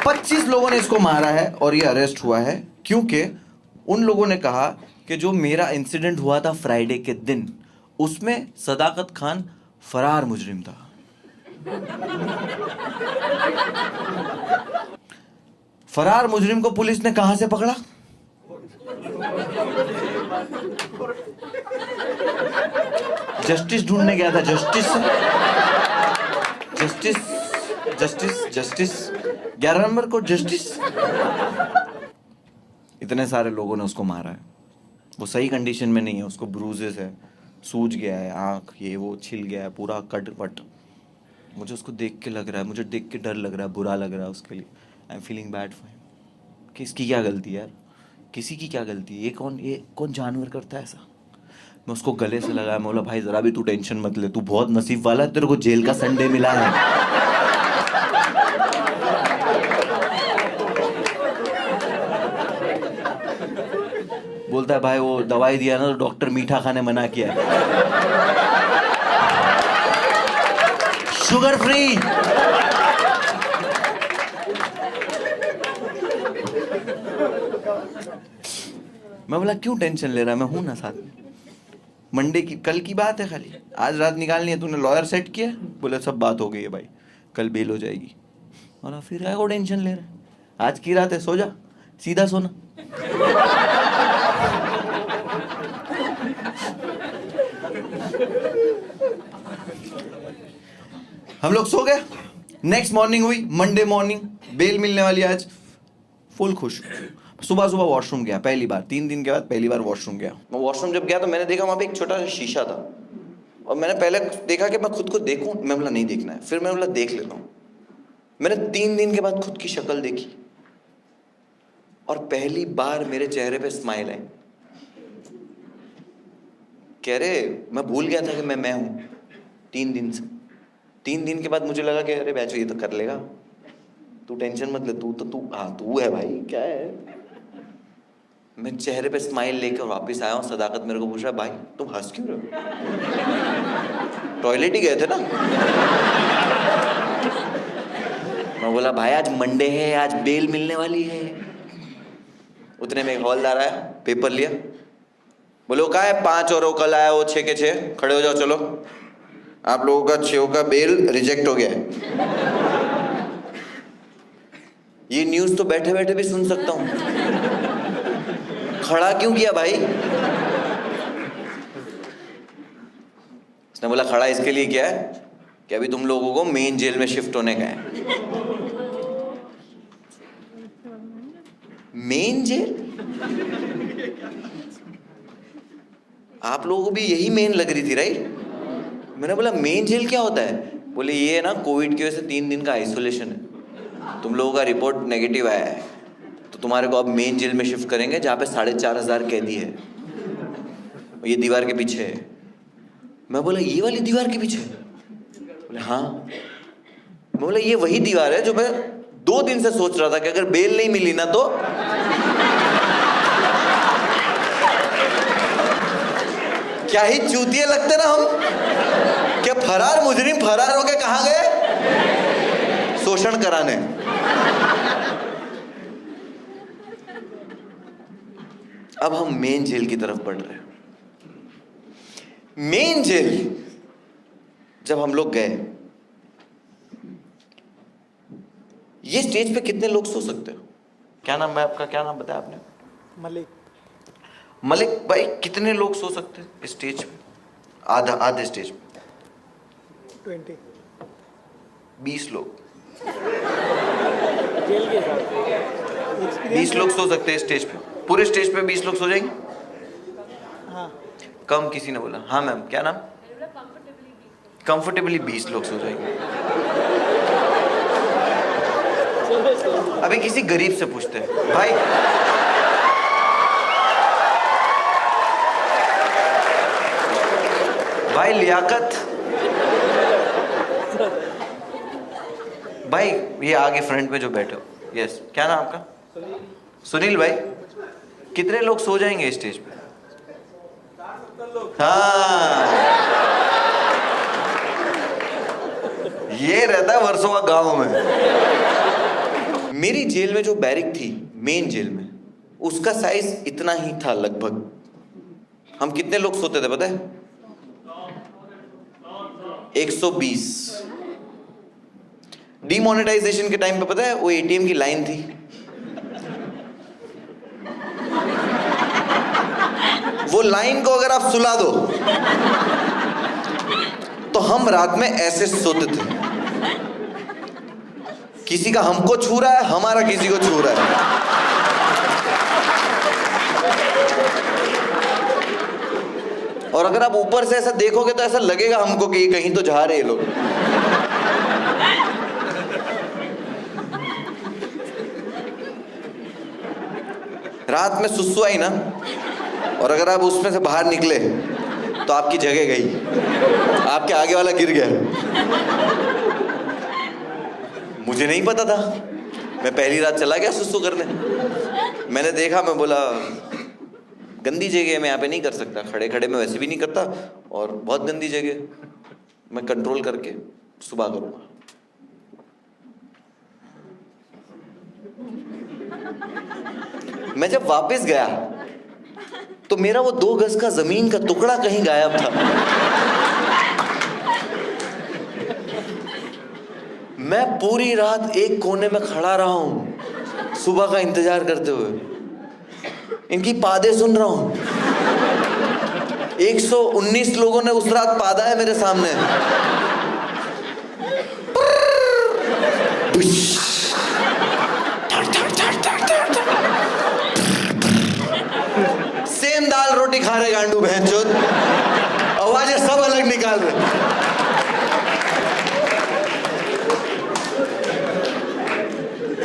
25 लोगों ने इसको मारा है और ये अरेस्ट हुआ है क्योंकि उन लोगों ने कहा कि जो मेरा इंसिडेंट हुआ था फ्राइडे के दिन, उसमें सदाकत खान फरार मुजरिम था। फरार मुजरिम को पुलिस ने कहां से पकड़ा? जस्टिस ढूंढने गया था। जस्टिस 11 नंबर को जस्टिस। इतने सारे लोगों ने उसको मारा है। वो सही कंडीशन में नहीं है, उसको ब्रूजेस है, सूज गया है आँख, ये वो छिल गया है पूरा कट वट। मुझे उसको देख के लग रहा है, मुझे देख के डर लग रहा है, बुरा लग रहा है उसके लिए। I am feeling bad for him. कि इसकी क्या गलती है यार? किसी की क्या गलती है? ये कौन जानवर करता है ऐसा? मैं उसको गले से लगाया, मैं बोला भाई जरा भी तू टेंशन मत ले, तू बहुत नसीब वाला है, तेरे को जेल का संडे मिला है। बोलता है भाई वो दवाई दिया ना तो डॉक्टर मीठा खाने मना किया है, शुगर फ्री। मैं बोला क्यों टेंशन ले रहा है, मैं हूं ना साथ में। मंडे की कल की बात है, खाली आज रात निकालनी है। तूने लॉयर सेट किया? बोले सब बात हो गई है भाई, कल बेल हो जाएगी। और फिर क्या को टेंशन ले रहा है? आज की रात है, सो जा, सीधा सोना। हम लोग सो गए। नेक्स्ट मॉर्निंग हुई, मंडे मॉर्निंग, बेल मिलने वाली आज। फुल खुश। सुबह सुबह वॉशरूम गया पहली बार, 3 दिन के बाद पहली बार वॉशरूम गया। मैं वॉशरूम जब गया तो मैंने देखा वहां पे एक छोटा सा शीशा था और मैंने पहले देखा कि मैं खुद को देखूं। मैं बोला नहीं देखना है, फिर मैं बोला देख लेता हूं। मैंने 3 दिन के बाद खुद की शक्ल देखी और पहली बार मेरे चेहरे पे स्माइल आई। कह रहे मैं भूल गया था कि मैं हूं 3 दिन से। 3 दिन के बाद मुझे लगा कि अरे बैचो ये तो कर लेगा, तू टेंशन मत ले, तू है भाई, क्या है। मैं चेहरे पे स्माइल लेकर वापस आया हूँ। सदाकत मेरे को पूछ रहा है भाई तुम हंस क्यों रहे हो? टॉयलेट ही गए थे ना। मैं बोला भाई आज मंडे है, आज बेल मिलने वाली है। उतने में एक हॉलदार आया, पेपर लिया, बोले वो कहा है 5 और वो कल आया वो 6 के 6, खड़े हो जाओ, चलो आप लोगों का 6 का बेल रिजेक्ट हो गया है। ये न्यूज तो बैठे बैठे भी सुन सकता हूं। खड़ा क्यों किया भाई? उसने बोला खड़ा इसके लिए किया है कि अभी तुम लोगों को मेन जेल में शिफ्ट होने का है। Main jail? आप लोगों को भी यही मेन लग रही थी राइट? मैंने बोला मेन जेल क्या होता है? बोले ये है ना कोविड की वजह से 3 दिन का आइसोलेशन है, तुम लोगों का रिपोर्ट नेगेटिव आया है तो तुम्हारे को अब मेन जेल में शिफ्ट करेंगे जहाँ पे 4,500 कैदी है। ये दीवार के पीछे है। मैं बोला ये वाली दीवार के पीछे? बोले हाँ। मैं बोला ये वही दीवार है जो मैं 2 दिन से सोच रहा था कि अगर बेल नहीं मिली ना तो क्या ही चूतिए लगते ना हम। क्या फरार मुजरिम फरार होके कहां गए? शोषण कराने। अब हम मेन जेल की तरफ बढ़ रहे हैं। मेन जेल जब हम लोग गए, ये स्टेज पे कितने लोग सो सकते हो? क्या नाम है आपका? क्या नाम बताया आपने? मलिक। मलिक भाई, कितने लोग सो सकते हैं इस स्टेज पे? आधे स्टेज पे 20 20 लोग। जेल के साथ 20 लोग सो सकते हैं स्टेज पे। पूरे स्टेज पे 20 लोग सो जाएंगे? हाँ। कम किसी ने बोला। हाँ मैम, क्या नाम? कंफर्टेबली 20 लोग सो जाएंगे। अभी किसी गरीब से पूछते हैं, भाई भाई लियाकत भाई, ये आगे फ्रंट में जो बैठे हो, यस, क्या नाम आपका? सुनील भाई, कितने लोग सो जाएंगे स्टेज पे? हाँ, ये रहता है वर्षों का गांव में। मेरी जेल में जो बैरिक थी, मेन जेल में, उसका साइज इतना ही था लगभग। हम कितने लोग सोते थे पता है? 120। डीमोनेटाइजेशन के टाइम पे पता है वो एटीएम की लाइन थी। वो लाइन को अगर आप सुला दो तो हम रात में ऐसे सोते थे। किसी का हमको छू रहा है, हमारा किसी को छू रहा है। और अगर आप ऊपर से ऐसा देखोगे तो ऐसा लगेगा हमको कि कहीं तो जा रहे हैं लोग। रात में सुसु आई ना, और अगर आप उसमें से बाहर निकले तो आपकी जगह गई, आपके आगे वाला गिर गया। मुझे नहीं पता था, मैं पहली रात चला गया सुसु करने। मैंने देखा, मैं बोला गंदी जगह है, मैं यहाँ पे नहीं कर सकता। खड़े खड़े मैं वैसे भी नहीं करता, और बहुत गंदी जगह, मैं कंट्रोल करके सुबह करूँगा। मैं जब वापस गया तो मेरा वो 2 गज का जमीन का टुकड़ा कहीं गायब था। मैं पूरी रात एक कोने में खड़ा रहा हूं, सुबह का इंतजार करते हुए। इनकी पादे सुन रहा हूं। 119 लोगों ने उस रात पादा है मेरे सामने। सेम दाल रोटी खा रहे गांडू भैंचोद, आवाजें सब अलग निकाल रहे।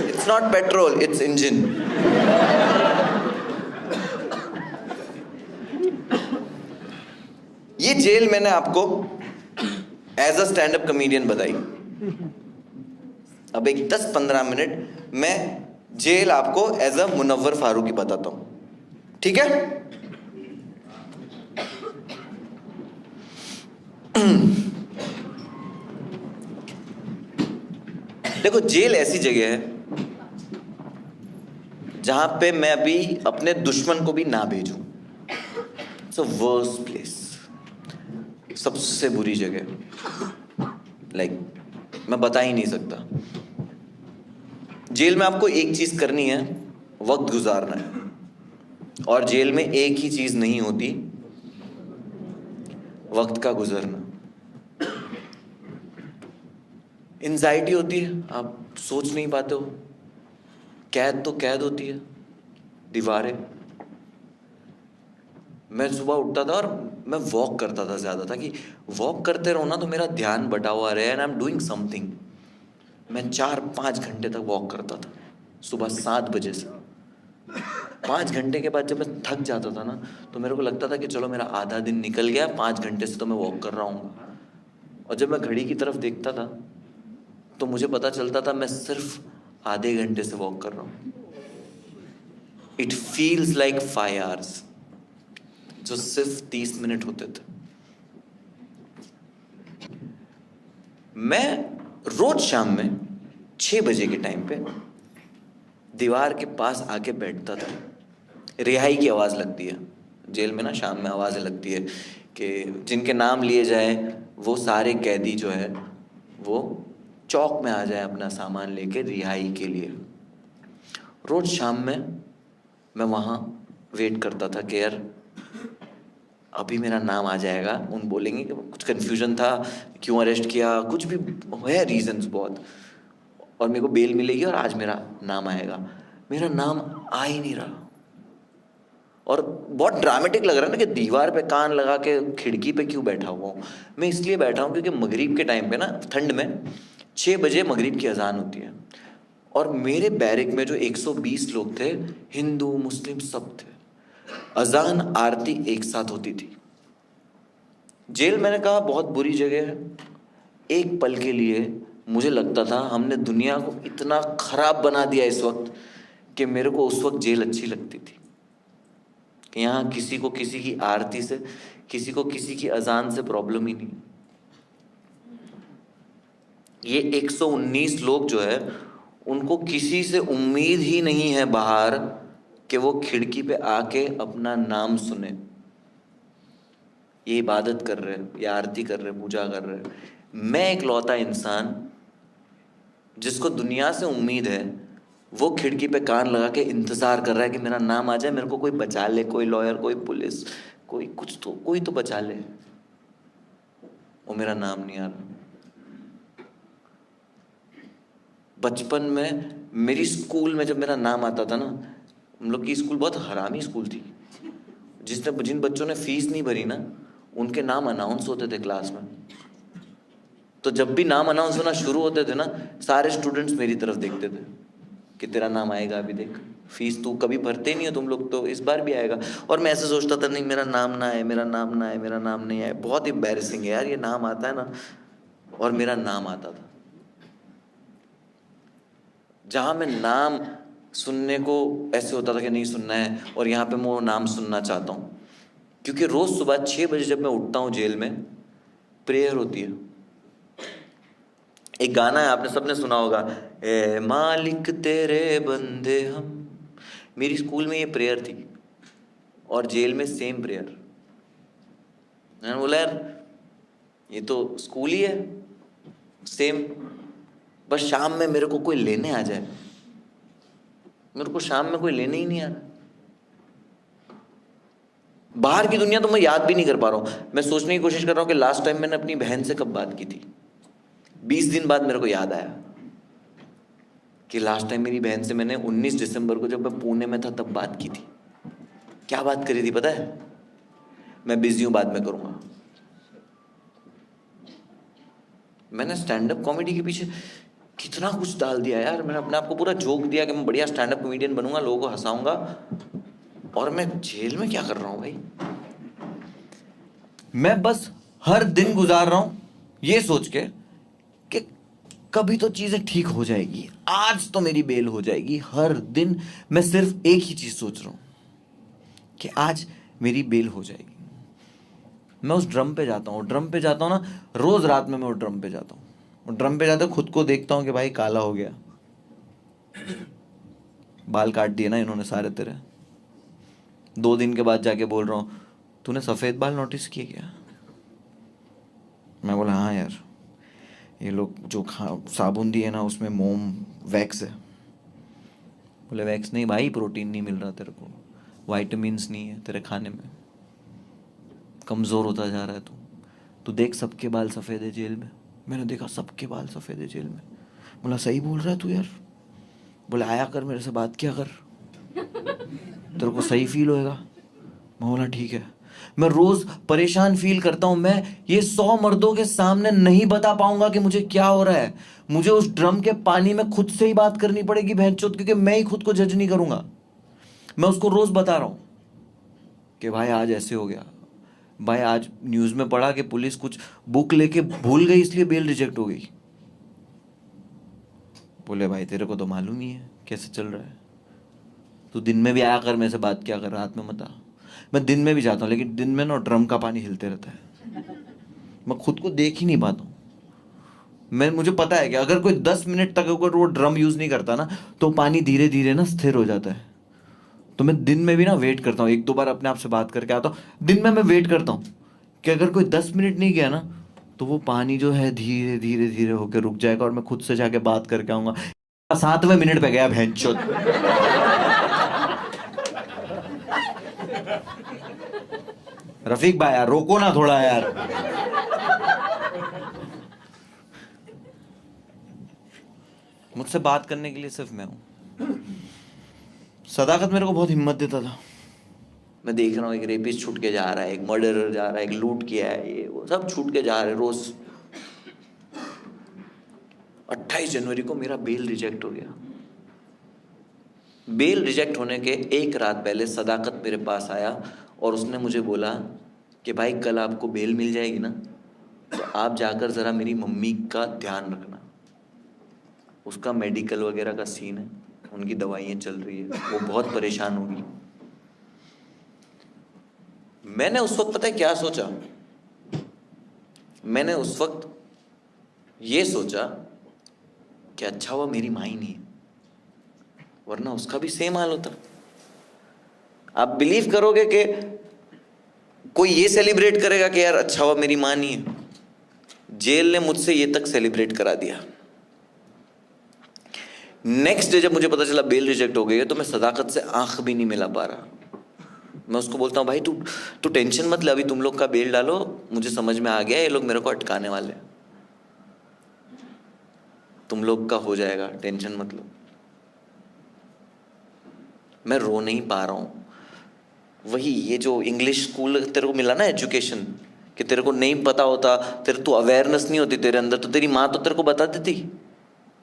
It's not petrol, it's engine. ये जेल मैंने आपको as a stand up comedian बताई। अब एक 10-15 मिनट मैं जेल आपको एज अ मुनव्वर फारूकी बताता हूं, ठीक है? देखो, जेल ऐसी जगह है जहां पे मैं अभी अपने दुश्मन को भी ना भेजूं। इट्स अ वर्स्ट प्लेस, सबसे बुरी जगह। लाइक मैं बता ही नहीं सकता। जेल में आपको एक चीज करनी है, वक्त गुजारना है। और जेल में एक ही चीज नहीं होती, वक्त का गुजरना। एंजाइटी होती है, आप सोच नहीं पाते हो। कैद तो कैद होती है, दीवारें। मैं सुबह उठता था और मैं वॉक करता था ज़्यादा, ताकि वॉक करते रहो ना तो मेरा ध्यान बटा हुआ रहे and I am doing something. मैं 4-5 घंटे तक वॉक करता था, सुबह 7 बजे से। 5 घंटे के बाद जब मैं थक जाता था ना, तो मेरे को लगता था कि चलो मेरा आधा दिन निकल गया, 5 घंटे से तो मैं वॉक कर रहा हूँ। और जब मैं घड़ी की तरफ देखता था तो मुझे पता चलता था मैं सिर्फ आधे घंटे से वॉक कर रहा हूँ. इट फील्स लाइक 5 hours, जो सिर्फ 30 मिनट होते थे. मैं रोज शाम में 6 बजे के टाइम पे दीवार के पास आके बैठता था. रिहाई की आवाज़ लगती है जेल में ना, शाम में आवाज़ें लगती है कि जिनके नाम लिए जाए वो सारे कैदी जो है वो चौक में आ जाए अपना सामान लेके रिहाई के लिए. रोज शाम में मैं वहाँ वेट करता था कि यार अभी मेरा नाम आ जाएगा. उन बोलेंगे कि कुछ कन्फ्यूजन था, क्यों अरेस्ट किया, कुछ भी है रीजंस बहुत, और मेरे को बेल मिलेगी और आज मेरा नाम आएगा. मेरा नाम आ ही नहीं रहा. और बहुत ड्रामेटिक लग रहा है ना कि दीवार पे कान लगा के खिड़की पे क्यों बैठा हुआ हूँ. मैं इसलिए बैठा हूँ क्योंकि मगरिब के टाइम पे ना, ठंड में 6 बजे मगरिब की अजान होती है. और मेरे बैरिक में जो 120 लोग थे, हिंदू मुस्लिम सब थे. अजान आरती एक साथ होती थी. जेल मैंने कहा बहुत बुरी जगह है. एक पल के लिए मुझे लगता था हमने दुनिया को इतना खराब बना दिया इस वक्त कि मेरे को उस वक्त जेल अच्छी लगती थी कि यहाँ किसी को किसी की आरती से, किसी को किसी की अजान से प्रॉब्लम ही नहीं. ये 119 लोग जो है उनको किसी से उम्मीद ही नहीं है बाहर कि वो खिड़की पे आके अपना नाम सुने. ये इबादत कर रहे हैं, ये आरती कर रहे हैं, पूजा कर रहे हैं. मैं एक लौता इंसान जिसको दुनिया से उम्मीद है, वो खिड़की पे कान लगा के इंतजार कर रहा है कि मेरा नाम आ जाए, मेरे को कोई बचा ले, कोई लॉयर, कोई पुलिस, कोई कुछ तो, कोई तो बचा ले. वो मेरा नाम नहीं आ रहा. बचपन में मेरी स्कूल में जब मेरा नाम आता था ना, हम लोग की स्कूल बहुत हरामी स्कूल थी. जिन बच्चों ने फीस नहीं भरी ना, उनके नाम अनाउंस होते थे क्लास में. तो जब भी नाम अनाउंस होना शुरू होते थे ना, सारे स्टूडेंट्स मेरी तरफ देखते थे कि तेरा नाम आएगा अभी, देख फीस तू कभी भरते नहीं हो तुम लोग, तो इस बार भी आएगा. और मैं ऐसे सोचता था नहीं मेरा नाम ना आए, मेरा नाम ना आए, मेरा नाम नहीं आए. बहुत एम्बैरेसिंग है यार, ये नाम आता है ना. और मेरा नाम आता था. जहाँ मैं नाम सुनने को ऐसे होता था कि नहीं सुनना है, और यहाँ पे मैं वो नाम सुनना चाहता हूँ. क्योंकि रोज़ सुबह 6 बजे जब मैं उठता हूँ जेल में, प्रेयर होती है. एक गाना है, आपने सबने सुना होगा, ए मालिक तेरे बंदे हम. मेरी स्कूल में ये प्रेयर थी और जेल में सेम प्रेयर. मैंने बोला यार ये तो स्कूल ही है सेम, बस शाम में मेरे को कोई लेने आ जाए. मेरे को शाम में कोई लेने ही नहीं आ रहा. बाहर की दुनिया तो मैं याद भी नहीं कर पा रहा हूँ. मैं सोचने की कोशिश कर रहा हूँ कि लास्ट टाइम मैंने अपनी बहन से कब बात की थी. 20 दिन बाद मेरे को याद आया कि लास्ट टाइम मेरी बहन से मैंने 19 दिसंबर को जब मैं पुणे में था तब बात की थी. क्या बात करी थी पता है? मैं बिजी हूँ, बाद में करूँगा. मैंने स्टैंड अप कॉमेडी के पीछे कितना कुछ डाल दिया यार. मैंने अपने आप को पूरा जोक दिया कि मैं बढ़िया स्टैंड अप कॉमेडियन बनूंगा, लोगों को हंसाऊंगा. और मैं जेल में क्या कर रहा हूँ भाई? मैं बस हर दिन गुजार रहा हूँ ये सोच के कि कभी तो चीजें ठीक हो जाएगी, आज तो मेरी बेल हो जाएगी. हर दिन मैं सिर्फ एक ही चीज सोच रहा हूँ कि आज मेरी बेल हो जाएगी. मैं उस ड्रम पे जाता हूँ, ड्रम पे जाता हूँ ना, रोज रात में मैं वो ड्रम पे जाता हूँ. ड्रम पे जाते खुद को देखता हूँ कि भाई काला हो गया, बाल काट दिए ना इन्होंने सारे तेरे. 2 दिन के बाद जाके बोल रहा हूँ तूने सफ़ेद बाल नोटिस किए क्या? मैं बोला हाँ यार, ये लोग जो साबुन दिए ना उसमें मोम वैक्स है. बोले वैक्स नहीं भाई, प्रोटीन नहीं मिल रहा तेरे को, वाइटामिन्स नहीं है तेरे खाने में, कमज़ोर होता जा रहा है तू देख सबके बाल सफ़ेद है जेल में. मैंने देखा सबके बाल सफ़ेद है जेल में. बोला सही बोल रहा है तू यार. बोले आया कर मेरे से बात किया कर, तेरे को सही फील होएगा. मैं बोला ठीक है. मैं रोज परेशान फील करता हूं. मैं ये 100 मर्दों के सामने नहीं बता पाऊंगा कि मुझे क्या हो रहा है. मुझे उस ड्रम के पानी में खुद से ही बात करनी पड़ेगी बहनचोद, क्योंकि मैं ही खुद को जज नहीं करूंगा. मैं उसको रोज बता रहा हूं कि भाई आज ऐसे हो गया, भाई आज न्यूज में पढ़ा कि पुलिस कुछ बुक लेके भूल गई इसलिए बेल रिजेक्ट हो गई. बोले भाई तेरे को तो मालूम ही है कैसे चल रहा है, तू दिन में भी आया कर, मेरे से बात किया कर, रात में मत आ। मैं दिन में भी जाता हूँ लेकिन दिन में ना ड्रम का पानी हिलते रहता है, मैं खुद को देख ही नहीं पाता हूँ। मुझे पता है कि अगर कोई 10 मिनट तक अगर वो ड्रम यूज़ नहीं करता ना तो पानी धीरे धीरे ना स्थिर हो जाता है। तो मैं दिन में भी ना वेट करता हूँ, 1-2 बार अपने आप से बात करके आता हूँ, दिन में मैं वेट करता हूँ कि अगर कोई 10 मिनट नहीं गया ना तो वो पानी जो है धीरे धीरे धीरे होकर रुक जाएगा और मैं खुद से जाके बात करके आऊंगा। 7वें मिनट पे गया भैंचोद। रफीक भाई यार रोको ना थोड़ा यार। मुझसे बात करने के लिए सिर्फ मैं हूं। सदाकत मेरे को बहुत हिम्मत देता था। मैं देख रहा हूँ एक रेपिस्ट छूट के जा रहा है, एक मर्डरर जा रहा है, एक लूट किया है, ये वो सब छूट के जा रहे हैं रोज। 28 जनवरी को मेरा बेल रिजेक्ट हो गया। बेल रिजेक्ट होने के एक रात पहले सदाकत मेरे पास आया और उसने मुझे बोला कि भाई कल आपको बेल मिल जाएगी ना, तो आप जाकर ज़रा मेरी मम्मी का ध्यान रखना, उसका मेडिकल वगैरह का सीन है, उनकी दवाइयाँ चल रही है, वो बहुत परेशान होगी। मैंने उस वक्त पता है क्या सोचा? मैंने उस वक्त ये सोचा कि अच्छा हुआ मेरी माँ ही नहीं है, वरना उसका भी सेम हाल होता। आप बिलीव करोगे कि कोई ये सेलिब्रेट करेगा कि यार अच्छा हुआ मेरी माँ नहीं है? जेल ने मुझसे ये तक सेलिब्रेट करा दिया। नेक्स्ट डे जब मुझे पता चला बेल रिजेक्ट हो गई है तो मैं सदाकत से आंख भी नहीं मिला पा रहा। मैं उसको बोलता हूँ भाई तू टेंशन मत ले, अभी तुम लोग का बेल डालो, मुझे समझ में आ गया ये लोग मेरे को अटकाने वाले हैं, तुम लोग का हो जाएगा, टेंशन मत लो। मैं रो नहीं पा रहा हूँ। वही ये जो इंग्लिश स्कूल तेरे को मिला ना एजुकेशन, कि तेरे को नहीं पता होता, तेरे तो अवेयरनेस नहीं होती तेरे अंदर, तो तेरी माँ तो तेरे को बता देती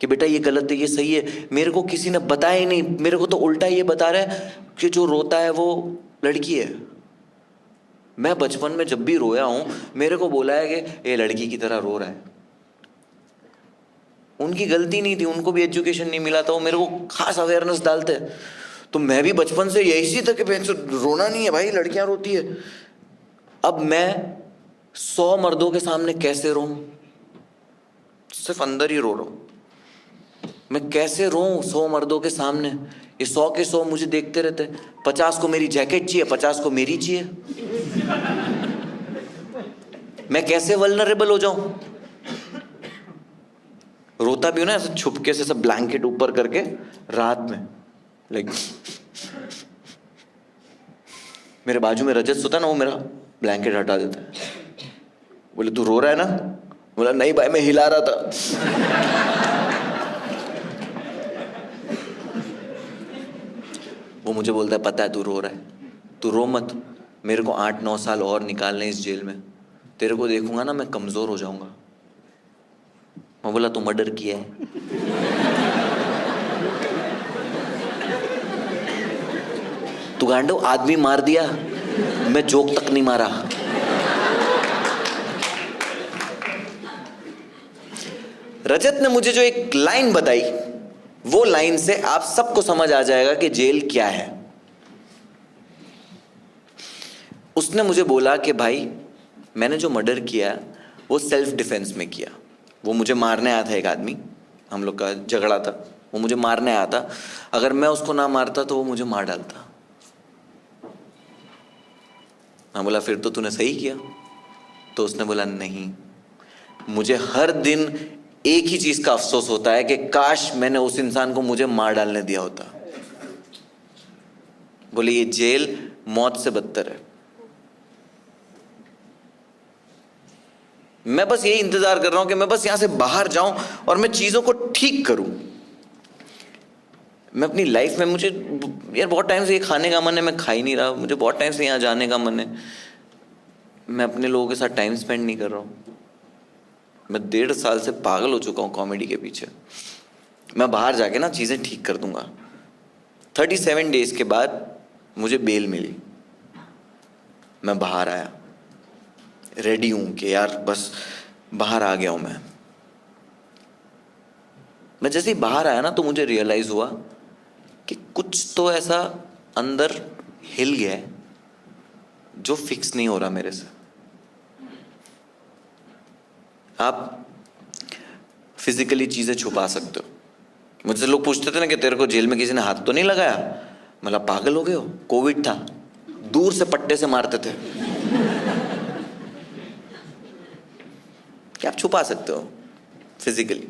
कि बेटा ये गलत है ये सही है। मेरे को किसी ने बताया ही नहीं, मेरे को तो उल्टा ये बता रहा है कि जो रोता है वो लड़की है। मैं बचपन में जब भी रोया हूँ मेरे को बोला है कि ये लड़की की तरह रो रहा है। उनकी गलती नहीं थी, उनको भी एजुकेशन नहीं मिला था, वो मेरे को खास अवेयरनेस डालते। तो मैं भी बचपन से यही सी था कि रोना नहीं है भाई, लड़कियां रोती है। अब मैं 100 मर्दों के सामने कैसे रोऊं? सिर्फ अंदर ही रो रहा हूं। मैं कैसे रोऊं 100 मर्दों के सामने? ये 100 के 100 मुझे देखते रहते। 50 को मेरी जैकेट चाहिए, 50 को मेरी चाहिए। मैं कैसे वल्नरेबल हो जाऊं? रोता भी हूं ना ऐसे छुपके से, सब ब्लैंकेट ऊपर करके रात में, लाइक मेरे बाजू में रजत सोता ना, वो मेरा ब्लैंकेट हटा देता है। बोले तू रो रहा है ना? बोला नहीं भाई मैं हिला रहा था। वो मुझे बोलता है पता है तू रो रहा है, तू रो मत, मेरे को 8-9 साल और निकालने इस जेल में, तेरे को देखूंगा ना मैं कमजोर हो जाऊंगा। मैं बोला तू मर्डर किया है? तू गांडो आदमी मार दिया, मैं जोक तक नहीं मारा। रजत ने मुझे जो एक लाइन बताई, वो लाइन से आप सबको समझ आ जाएगा कि जेल क्या है। उसने मुझे बोला कि भाई मैंने जो मर्डर किया वो सेल्फ डिफेंस में किया। वो मुझे मारने आया था, एक आदमी, हम लोग का झगड़ा था, वो मुझे मारने आया था। अगर मैं उसको ना मारता तो वो मुझे मार डालता। मैं बोला फिर तो तूने सही किया। तो उसने बोला नहीं, मुझे हर दिन एक ही चीज का अफसोस होता है कि काश मैंने उस इंसान को मुझे मार डालने दिया होता। बोले ये जेल मौत से बदतर है। मैं बस यही इंतजार कर रहा हूं कि मैं बस यहां से बाहर जाऊं और मैं चीजों को ठीक करूं। मैं अपनी लाइफ में, मुझे यार बहुत टाइम से ये खाने का मन है, मैं खा ही नहीं रहा। मुझे बहुत टाइम से यहाँ जाने का मन है, मैं अपने लोगों के साथ टाइम स्पेंड नहीं कर रहा हूँ। मैं 1.5 साल से पागल हो चुका हूँ कॉमेडी के पीछे। मैं बाहर जाके ना चीज़ें ठीक कर दूंगा। 37 डेज के बाद मुझे बेल मिली, मैं बाहर आया, रेडी हूँ कि यार बस बाहर आ गया हूँ मैं। मैं जैसे ही बाहर आया ना तो मुझे रियलाइज हुआ कि कुछ तो ऐसा अंदर हिल गया है जो फिक्स नहीं हो रहा मेरे से। आप फिजिकली चीजें छुपा सकते हो। मुझसे लोग पूछते थे ना कि तेरे को जेल में किसी ने हाथ तो नहीं लगाया, मतलब पागल हो गए हो, कोविड था, दूर से पट्टे से मारते थे। क्या आप छुपा सकते हो फिजिकली?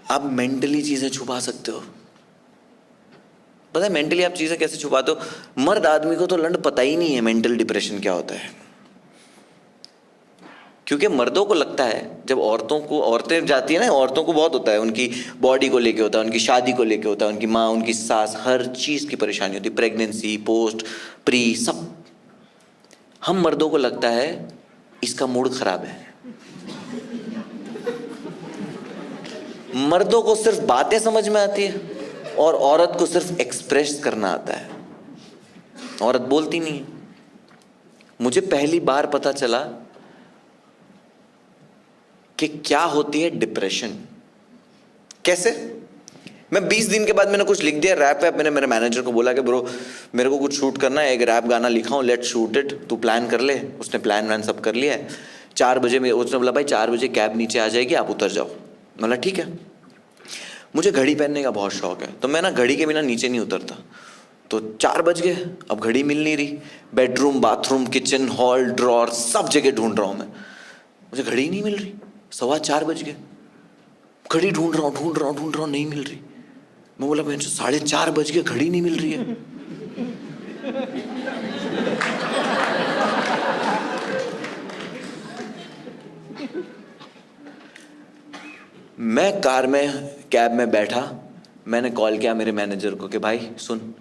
आप मेंटली चीजें छुपा सकते हो। पता है मेंटली आप चीजें कैसे छुपाते हो? मर्द आदमी को तो लंड पता ही नहीं है मेंटल डिप्रेशन क्या होता है, क्योंकि मर्दों को लगता है जब औरतें जाती है ना, औरतों को बहुत होता है, उनकी बॉडी को लेके होता है, उनकी शादी को लेके होता है, उनकी माँ, उनकी सास, हर चीज की परेशानी होती है, प्रेगनेंसी, पोस्ट, प्री, सब। हम मर्दों को लगता है इसका मूड खराब है। मर्दों को सिर्फ बातें समझ में आती है और औरत को सिर्फ एक्सप्रेस करना आता है, औरत बोलती नहीं है। मुझे पहली बार पता चला कि क्या होती है डिप्रेशन। कैसे? मैं 20 दिन के बाद मैंने कुछ लिख दिया, रैप मैंने मेरे मैनेजर को बोला कि ब्रो मेरे को कुछ शूट करना है, एक रैप गाना लिखा हूँ, लेट्स शूट इट, तू प्लान कर ले। उसने प्लान वैन सब कर लिया है। 4 बजे में उसने बोला भाई 4 बजे कैब नीचे आ जाएगी, आप उतर जाओ। बोला ठीक है। मुझे घड़ी पहनने का बहुत शौक है, तो मैं ना घड़ी के बिना नीचे नहीं उतरता। तो 4 बज गए, अब घड़ी मिल नहीं रही। Bedroom, bathroom, kitchen, hall, drawer, सब जगह ढूंढ रहा हूँ मैं, मुझे घड़ी नहीं मिल रही। 4:15 बज गए, घड़ी ढूंढ रहा हूँ, नहीं मिल रही। मैं बोला मैं 4:30 बज गए, घड़ी नहीं मिल रही है। मैं कैब में बैठा, मैंने कॉल किया मेरे मैनेजर को कि भाई सुन,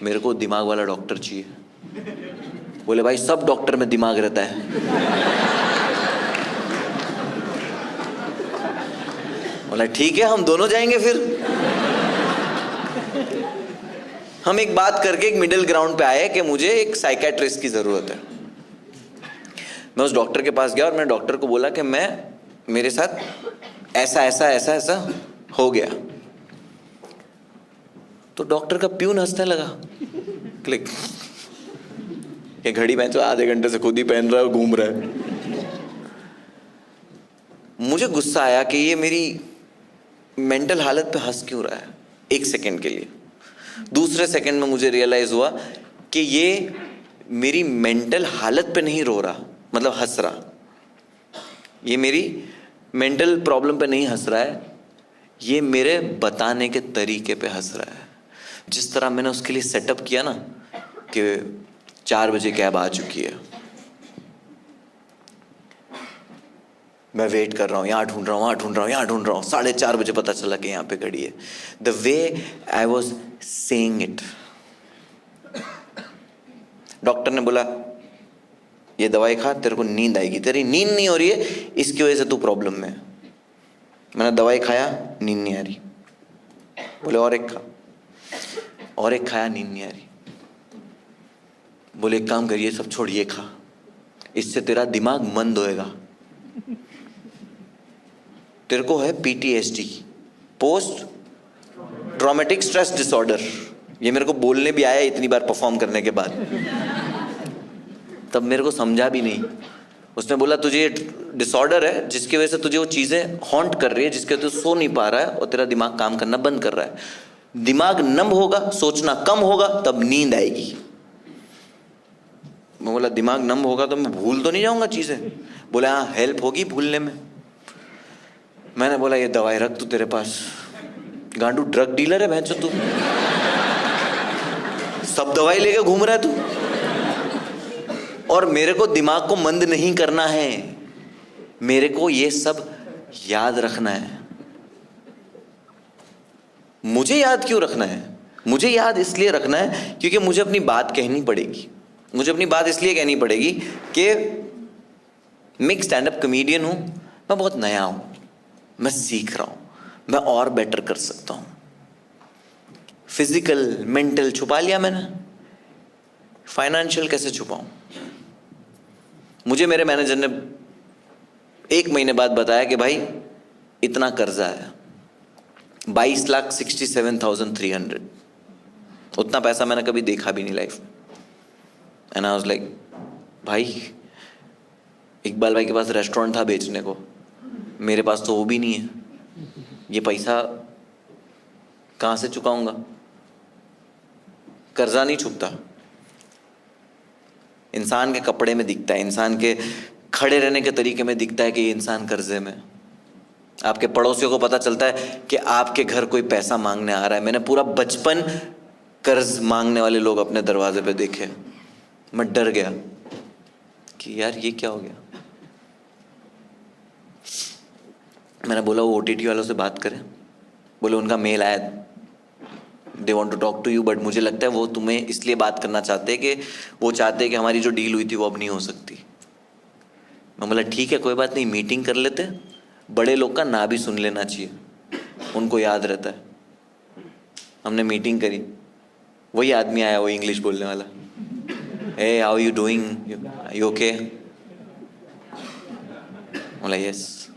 मेरे को दिमाग वाला डॉक्टर चाहिए। बोले भाई सब डॉक्टर में दिमाग रहता है। बोला ठीक है, हम दोनों जाएंगे फिर। हम एक बात करके एक मिडिल ग्राउंड पे आए कि मुझे एक साइकेट्रिस्ट की जरूरत है। मैं उस डॉक्टर के पास गया और मैंने डॉक्टर को बोला कि मेरे साथ ऐसा हो गया। तो डॉक्टर का प्यून हंसने लगा, क्लिक। ये घड़ी पहन, तो आधे घंटे से खुद ही पहन रहा है, घूम रहा है। मुझे गुस्सा आया कि ये मेरी मेंटल हालत पे हंस क्यों रहा है, 1 सेकंड के लिए। दूसरे सेकंड में मुझे रियलाइज हुआ कि ये मेरी मेंटल हालत पे नहीं रो रहा, मतलब हंस रहा। ये मेरी मेंटल प्रॉब्लम पे नहीं हंस रहा है, ये मेरे बताने के तरीके पे हंस रहा है। जिस तरह मैंने उसके लिए सेटअप किया ना कि 4 बजे कैब आ चुकी है, मैं वेट कर रहा हूँ, यहाँ ढूंढ रहा हूँ, 4:30 बजे पता चला कि यहाँ पे घड़ी है। The way I was saying it. Doctor ने बोला ये दवाई खा, तेरे को नींद आएगी, तेरी नींद नहीं हो रही है, इसकी वजह से तू प्रॉब्लम में है। मैंने दवाई खाया, नींद नहीं आ रही। बोले और एक खा, और एक खाया, नींद नहीं आ रही। बोले एक काम करिए, सब छोड़िए, खा, इससे तेरा दिमाग मंद होएगा। तेरे को है PTSD, post traumatic stress disorder. ये मेरे को बोलने भी आया इतनी बार परफॉर्म करने के बाद, तब मेरे को समझा भी नहीं। उसने बोला तुझे ये डिसऑर्डर है जिसकी वजह से तुझे वो चीजें हॉन्ट कर रही है, जिसके वजह से सो नहीं पा रहा है और तेरा दिमाग काम करना बंद कर रहा है। दिमाग नम होगा, सोचना कम होगा, तब नींद आएगी। मैं बोला दिमाग नम होगा तो मैं भूल तो नहीं जाऊंगा चीजें? बोला हाँ, हेल्प होगी भूलने में। मैंने बोला ये दवाई रख तू तेरे पास, गांडू ड्रग डीलर है भैंचो तू, सब दवाई लेके घूम रहा है तू। और मेरे को दिमाग को मंद नहीं करना है, मेरे को ये सब याद रखना है। मुझे याद क्यों रखना है? मुझे याद इसलिए रखना है क्योंकि मुझे अपनी बात कहनी पड़ेगी। मुझे अपनी बात इसलिए कहनी पड़ेगी कि मैं एक स्टैंड अप कॉमेडियन हूं, मैं बहुत नया हूं, मैं सीख रहा हूं, मैं और बेटर कर सकता हूं। फिजिकल, मेंटल छुपा लिया मैंने, फाइनेंशियल कैसे छुपाऊं? मुझे मेरे मैनेजर ने 1 महीने बाद बताया कि भाई इतना कर्जा है, 22,67,300, उतना पैसा मैंने कभी देखा भी नहीं लाइफ में। एंड आई वाज लाइक, भाई इकबाल भाई के पास रेस्टोरेंट था बेचने को, मेरे पास तो वो भी नहीं है, ये पैसा कहाँ से चुकाऊंगा? कर्जा नहीं छुपता, इंसान के कपड़े में दिखता है, इंसान के खड़े रहने के तरीके में दिखता है कि ये इंसान कर्जे में। आपके पड़ोसियों को पता चलता है कि आपके घर कोई पैसा मांगने आ रहा है। मैंने पूरा बचपन कर्ज मांगने वाले लोग अपने दरवाजे पे देखे। मैं डर गया कि यार ये क्या हो गया। मैंने बोला वो OTT वालों से बात करें। बोले उनका मेल आया, they want to talk to you, but मुझे लगता है वो तुम्हें इसलिए बात करना चाहते हैं कि वो चाहते हैं कि हमारी जो डील हुई थी वो अब नहीं हो सकती। मैं बोला ठीक है कोई बात नहीं, मीटिंग कर लेते। बड़े लोग का ना भी सुन लेना चाहिए, उनको याद रहता है। हमने मीटिंग करी, वही आदमी आया, वो इंग्लिश बोलने वाला, hey how you doing, you okay? बोला यस।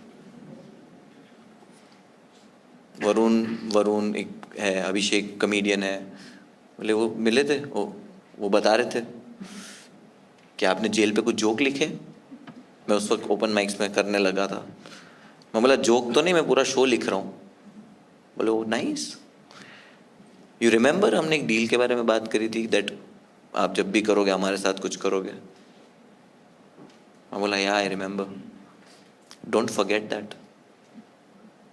वरुण एक है, अभिषेक कॉमेडियन है। बोले वो मिले थे, वो बता रहे थे कि आपने जेल पे कुछ जोक लिखे। मैं उस वक्त ओपन माइक्स में करने लगा था। मैं बोला जोक तो नहीं, मैं पूरा शो लिख रहा हूँ। बोले वो नाइस, यू रिमेंबर हमने एक डील के बारे में बात करी थी दैट आप जब भी करोगे हमारे साथ कुछ करोगे। मैं बोला या I remember, don't forget that,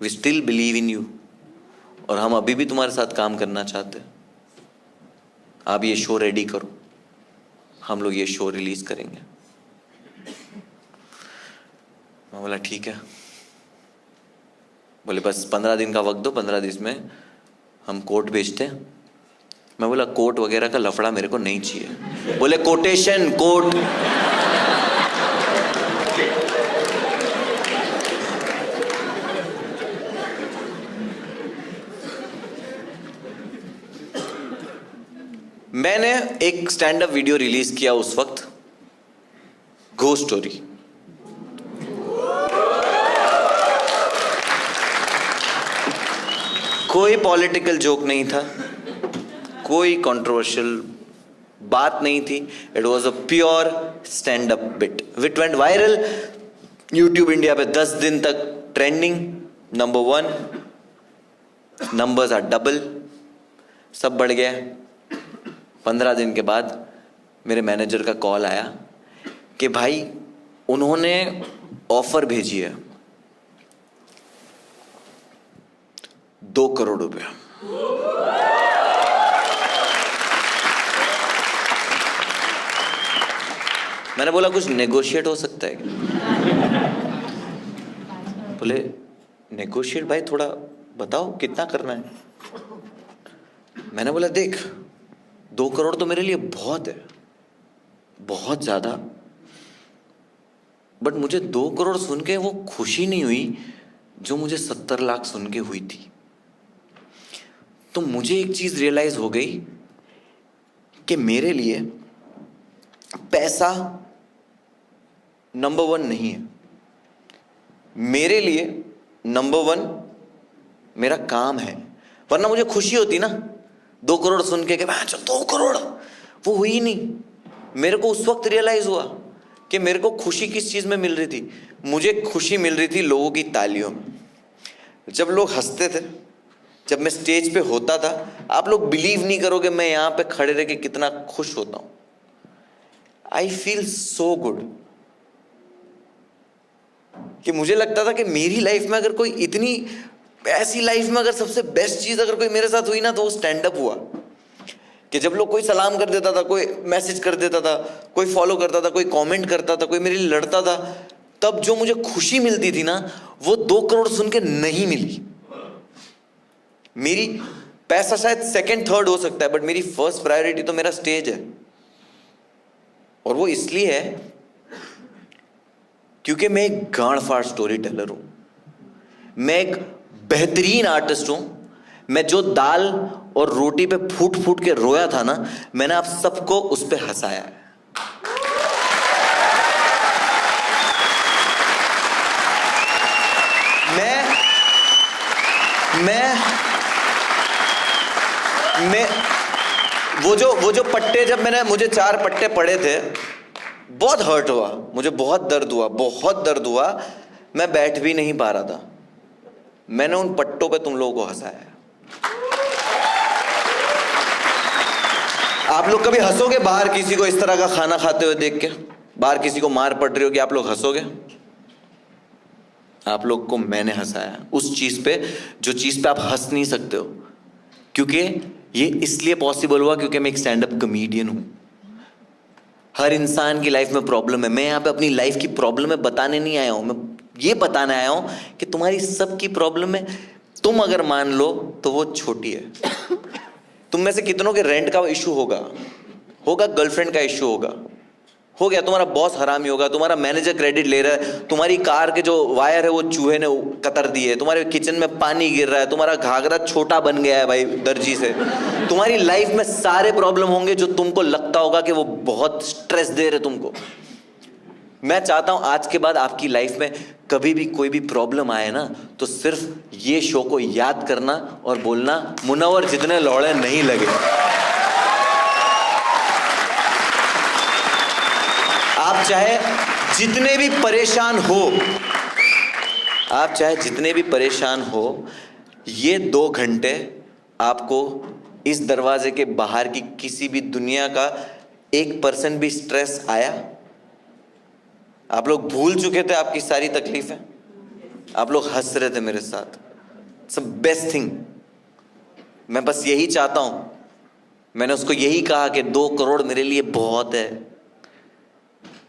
we still believe in you, और हम अभी भी तुम्हारे साथ काम करना चाहते हैं। आप ये शो रेडी करो, हम लोग ये शो रिलीज करेंगे। मैं बोला ठीक है। बोले बस 15 दिन का वक्त दो, 15 दिन में हम कोर्ट भेजते हैं। मैं बोला कोर्ट वगैरह का लफड़ा मेरे को नहीं चाहिए। बोले कोटेशन कोर्ट। मैंने एक स्टैंड अप वीडियो रिलीज किया उस वक्त, गो स्टोरी। कोई पॉलिटिकल जोक नहीं था, कोई कंट्रोवर्शियल बात नहीं थी। It was a pure stand up bit with went viral. YouTube India पे 10 दिन तक trending, number 1, numbers are double, सब बढ़ गया। 15 दिन के बाद मेरे मैनेजर का कॉल आया कि भाई उन्होंने ऑफर भेजी है 2 करोड़ रुपया। मैंने बोला कुछ नेगोशिएट हो सकता है क्या? बोले नेगोशिएट भाई, थोड़ा बताओ कितना करना है। मैंने बोला देख 2 करोड़ तो मेरे लिए बहुत है, बहुत ज्यादा, बट मुझे 2 करोड़ सुन के वो खुशी नहीं हुई जो मुझे 70 लाख सुन के हुई थी। तो मुझे एक चीज रियलाइज हो गई कि मेरे लिए पैसा नंबर 1 नहीं है। मेरे लिए नंबर 1 मेरा काम है। वरना मुझे खुशी होती ना 2 करोड़ सुन के, चल 2 करोड़, वो हुई नहीं। मेरे को उस वक्त रियलाइज हुआ कि मेरे को खुशी किस चीज में मिल रही थी। मुझे खुशी मिल रही थी लोगों की तालियों में। जब लोग हंसते थे, जब मैं स्टेज पे होता था, आप लोग बिलीव नहीं करोगे मैं यहां पे खड़े रह के कितना खुश होता हूं। आई फील सो गुड कि मुझे लगता था कि मेरी लाइफ में अगर कोई इतनी ऐसी लाइफ में अगर सबसे बेस्ट चीज अगर कोई मेरे साथ हुई ना तो वो स्टैंड अप हुआ। कि जब लोग कोई सलाम कर देता था, कोई मैसेज कर देता था, कोई फॉलो करता था, कोई कमेंट करता था, कोई मेरे लिए लड़ता था, तब जो मुझे खुशी मिलती थी ना वो 2 करोड़ सुन के नहीं मिली। मेरी पैसा शायद सेकंड थर्ड हो सकता है, बट मेरी फर्स्ट प्रायोरिटी तो मेरा स्टेज है। और वो इसलिए है क्योंकि मैं एक गांड-फाड़ स्टोरी टेलर हूं, मैं एक बेहतरीन आर्टिस्ट हूं। मैं जो दाल और रोटी पे फूट फूट के रोया था ना, मैंने आप सबको उस पे हंसाया है। मैं वो जो पट्टे, जब मुझे 4 पट्टे पड़े थे, बहुत हर्ट हुआ मुझे, बहुत दर्द हुआ। मैं बैठ भी नहीं पा रहा था। मैंने उन पट्टों पे तुम लोगों को हंसाया। आप लोग कभी हंसोगे बाहर किसी को इस तरह का खाना खाते हुए देख के? बाहर किसी को मार पड़ रही होगी, आप लोग हंसोगे? आप लोग को मैंने हंसाया उस चीज पे, जो चीज पे आप हंस नहीं सकते हो। क्योंकि ये इसलिए पॉसिबल हुआ क्योंकि मैं एक स्टैंड अप कॉमेडियन हूं। हर इंसान की लाइफ में प्रॉब्लम है। मैं यहां पे अपनी लाइफ की प्रॉब्लम है बताने नहीं आया हूं, मैं ये बताने आया हूं कि तुम्हारी सबकी प्रॉब्लम है, तुम अगर मान लो तो वो छोटी है। तुम में से कितनों के रेंट का इशू होगा, गर्लफ्रेंड का इशू होगा, हो गया, तुम्हारा बॉस हरामी होगा, तुम्हारा मैनेजर क्रेडिट ले रहा है, तुम्हारी कार के जो वायर है वो चूहे ने कतर दिए, तुम्हारे किचन में पानी गिर रहा है, तुम्हारा घाघरा छोटा बन गया है भाई दर्जी से। तुम्हारी लाइफ में सारे प्रॉब्लम होंगे जो तुमको लगता होगा कि वो बहुत स्ट्रेस दे रहे तुमको। मैं चाहता हूं आज के बाद आपकी लाइफ में कभी भी कोई भी प्रॉब्लम आए ना, तो सिर्फ ये शो को याद करना और बोलना, मुनव्वर जितने लौड़े नहीं लगे। आप चाहे जितने भी परेशान हो, ये 2 घंटे आपको इस दरवाजे के बाहर की किसी भी दुनिया का 1% भी स्ट्रेस आया? आप लोग भूल चुके थे आपकी सारी तकलीफें, आप लोग हंस रहे थे मेरे साथ। It's the best thing. मैं बस यही चाहता हूं, मैंने उसको यही कहा कि 2 करोड़ मेरे लिए बहुत है,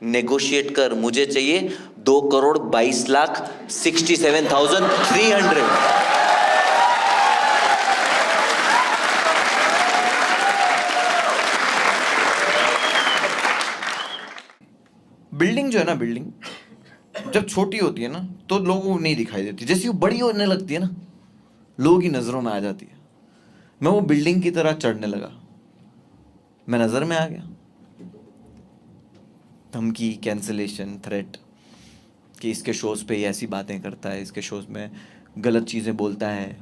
नेगोशिएट कर, मुझे चाहिए 2 करोड़ 22 लाख 67,300। बिल्डिंग जो है ना, बिल्डिंग जब छोटी होती है ना तो लोगों को नहीं दिखाई देती, जैसे वो बड़ी होने लगती है ना लोगों की नजरों में आ जाती है। मैं वो बिल्डिंग की तरह चढ़ने लगा, मैं नजर में आ गया। धमकी, कैंसिलेशन, थ्रेट कि इसके शोज पे ये ऐसी बातें करता है, इसके शोज में गलत चीज़ें बोलता है,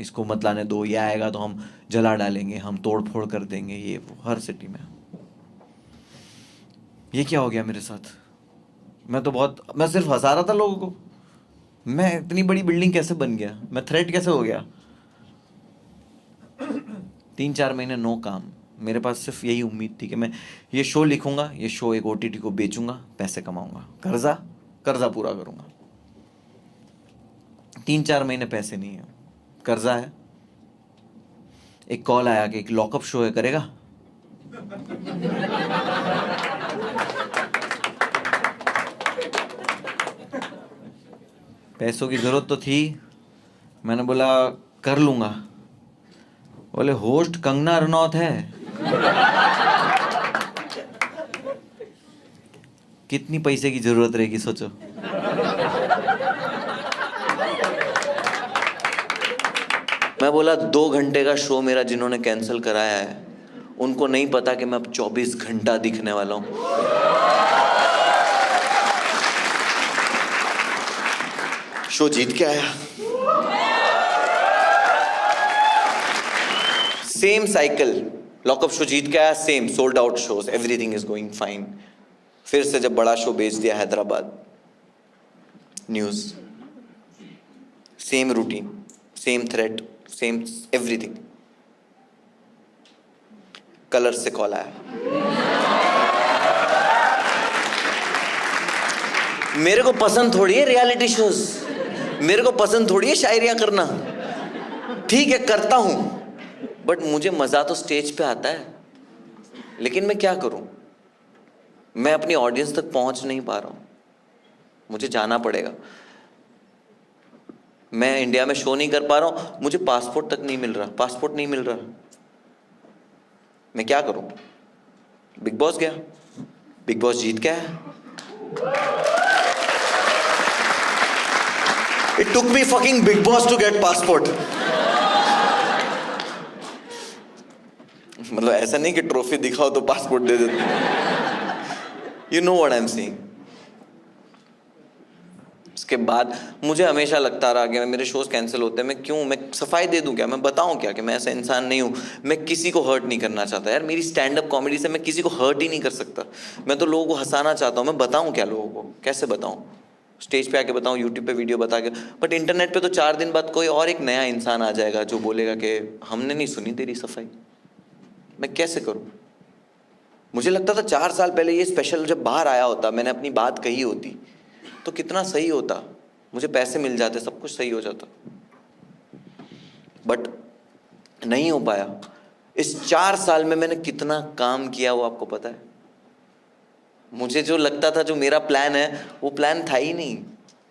इसको मत लाने दो, ये आएगा तो हम जला डालेंगे, हम तोड़ फोड़ कर देंगे, ये वो हर सिटी में। ये क्या हो गया मेरे साथ? मैं सिर्फ हंसा रहा था लोगों को। मैं इतनी बड़ी बिल्डिंग कैसे बन गया? मैं थ्रेट कैसे हो गया? 3-4 महीने नो काम। मेरे पास सिर्फ यही उम्मीद थी कि मैं ये शो लिखूंगा, ये शो एक OTT को बेचूंगा, पैसे कमाऊंगा, कर्जा पूरा करूंगा। 3-4 महीने पैसे नहीं है, कर्जा है। एक कॉल आया कि एक लॉकअप शो है, करेगा? पैसों की जरूरत तो थी, मैंने बोला कर लूंगा। बोले होस्ट कंगना रनौत है। कितनी पैसे की जरूरत रहेगी सोचो। मैं बोला 2 घंटे का शो मेरा जिन्होंने कैंसिल कराया है उनको नहीं पता कि मैं अब 24 घंटा दिखने वाला हूं। शो जीत के आया। सेम साइकिल, लॉकअप शो जीत के आया, same sold out shows, everything is going fine. फिर से जब बड़ा शो बेच दिया Hyderabad news, same routine, same threat, same everything. Colour से कॉल आया, मेरे को पसंद थोड़ी है रियलिटी शोज, मेरे को पसंद थोड़ी है शायरियां करना। ठीक है करता हूं, बट मुझे मजा तो स्टेज पे आता है। लेकिन मैं क्या करूं, मैं अपनी ऑडियंस तक पहुंच नहीं पा रहा हूं, मुझे जाना पड़ेगा। मैं इंडिया में शो नहीं कर पा रहा हूं, मुझे पासपोर्ट तक नहीं मिल रहा, मैं क्या करूं? बिग बॉस गया, बिग बॉस जीत गया है। It took me fucking Big Boss to get passport. मतलब ऐसा नहीं कि ट्रॉफी दिखाओ तो पासपोर्ट दे देते। You know what I'm saying. उसके बाद मुझे हमेशा लगता रहा कि मेरे शोज कैंसिल होते हैं, मैं सफाई दे दूं क्या, मैं बताऊं क्या कि मैं ऐसा इंसान नहीं हूं, मैं किसी को हर्ट नहीं करना चाहता यार। मेरी स्टैंड अप कॉमेडी से मैं किसी को हर्ट ही नहीं कर सकता, मैं तो लोगों को हंसाना चाहता हूं। मैं बताऊं क्या लोगों को, कैसे बताऊं, स्टेज पे आके बताऊं, यूट्यूब पे वीडियो बता के, बट इंटरनेट पे तो 4 दिन बाद कोई और एक नया इंसान आ जाएगा जो बोलेगा कि हमने नहीं सुनी तेरी सफाई। मैं कैसे करूं? मुझे लगता था 4 साल पहले ये स्पेशल जब बाहर आया होता, मैंने अपनी बात कही होती तो कितना सही होता, मुझे पैसे मिल जाते, सब कुछ सही हो जाता, बट नहीं हो पाया। इस 4 साल में मैंने कितना काम किया वो आपको पता है? मुझे जो लगता था जो मेरा प्लान है वो प्लान था ही नहीं,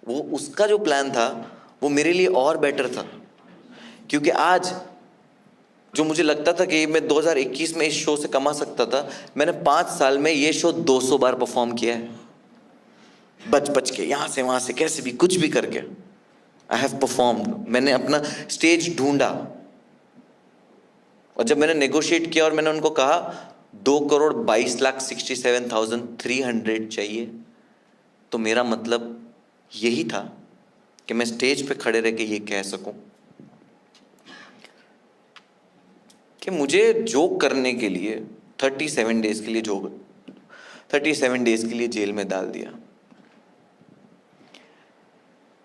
वो उसका जो प्लान था वो मेरे लिए और बेटर था। क्योंकि आज जो मुझे लगता था कि मैं 2021 में इस शो से कमा सकता था, मैंने 5 साल में ये शो 200 बार परफॉर्म किया है, बच के, यहाँ से वहाँ से, कैसे भी, कुछ भी करके आई हैव परफॉर्म्ड। मैंने अपना स्टेज ढूंढा, और जब मैंने नेगोशिएट किया और मैंने उनको कहा 2,22,67,300 चाहिए, तो मेरा मतलब यही था कि मैं स्टेज पे खड़े रह के ये कह सकूं कि मुझे जोक करने के लिए 37 डेज के लिए 37 डेज के लिए जेल में डाल दिया।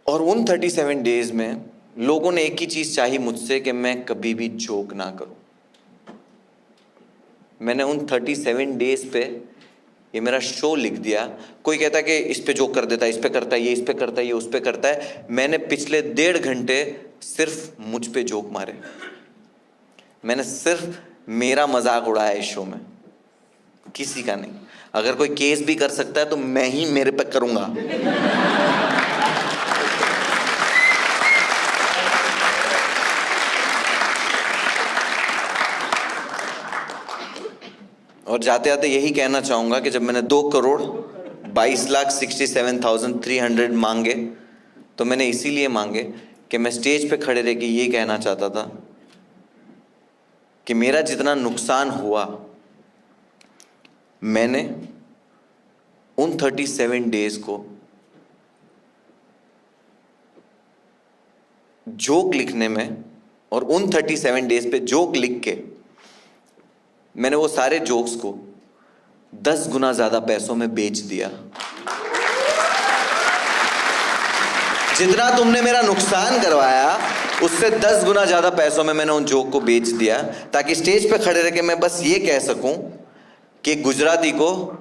और उन 37 डेज में लोगों ने एक ही चीज चाही मुझसे कि मैं कभी भी जोक ना करूं। मैंने उन 37 डेज पे ये मेरा शो लिख दिया। कोई कहता है कि इस पे जोक कर देता है, इस पे करता है, ये इस पे करता है, ये उस पे करता है। मैंने पिछले 1.5 घंटे सिर्फ मुझ पे जोक मारे, मैंने सिर्फ मेरा मजाक उड़ाया इस शो में, किसी का नहीं। अगर कोई केस भी कर सकता है तो मैं ही मेरे पे करूंगा। और जाते जाते यही कहना चाहूंगा कि जब मैंने 2,22,67,300 मांगे तो मैंने इसीलिए मांगे कि मैं स्टेज पे खड़े रह के ये कहना चाहता था कि मेरा जितना नुकसान हुआ, मैंने उन 37 डेज को जोक लिखने में, और उन 37 डेज पे जोक लिख के मैंने वो सारे जोक्स को 10 गुना ज्यादा पैसों में बेच दिया। जितना तुमने मेरा नुकसान करवाया उससे 10 गुना ज्यादा पैसों में मैंने उन जोक को बेच दिया, ताकि स्टेज पे खड़े रह के मैं बस ये कह सकूं कि गुजराती को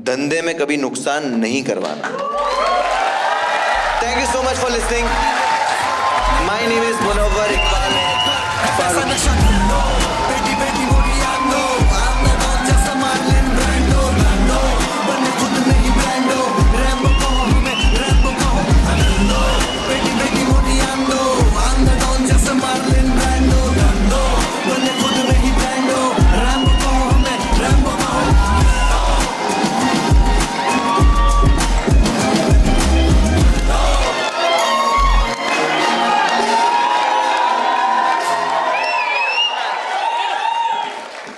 धंधे में कभी नुकसान नहीं करवाना। Thank you so much for listening. My name is Munawar Iqbal.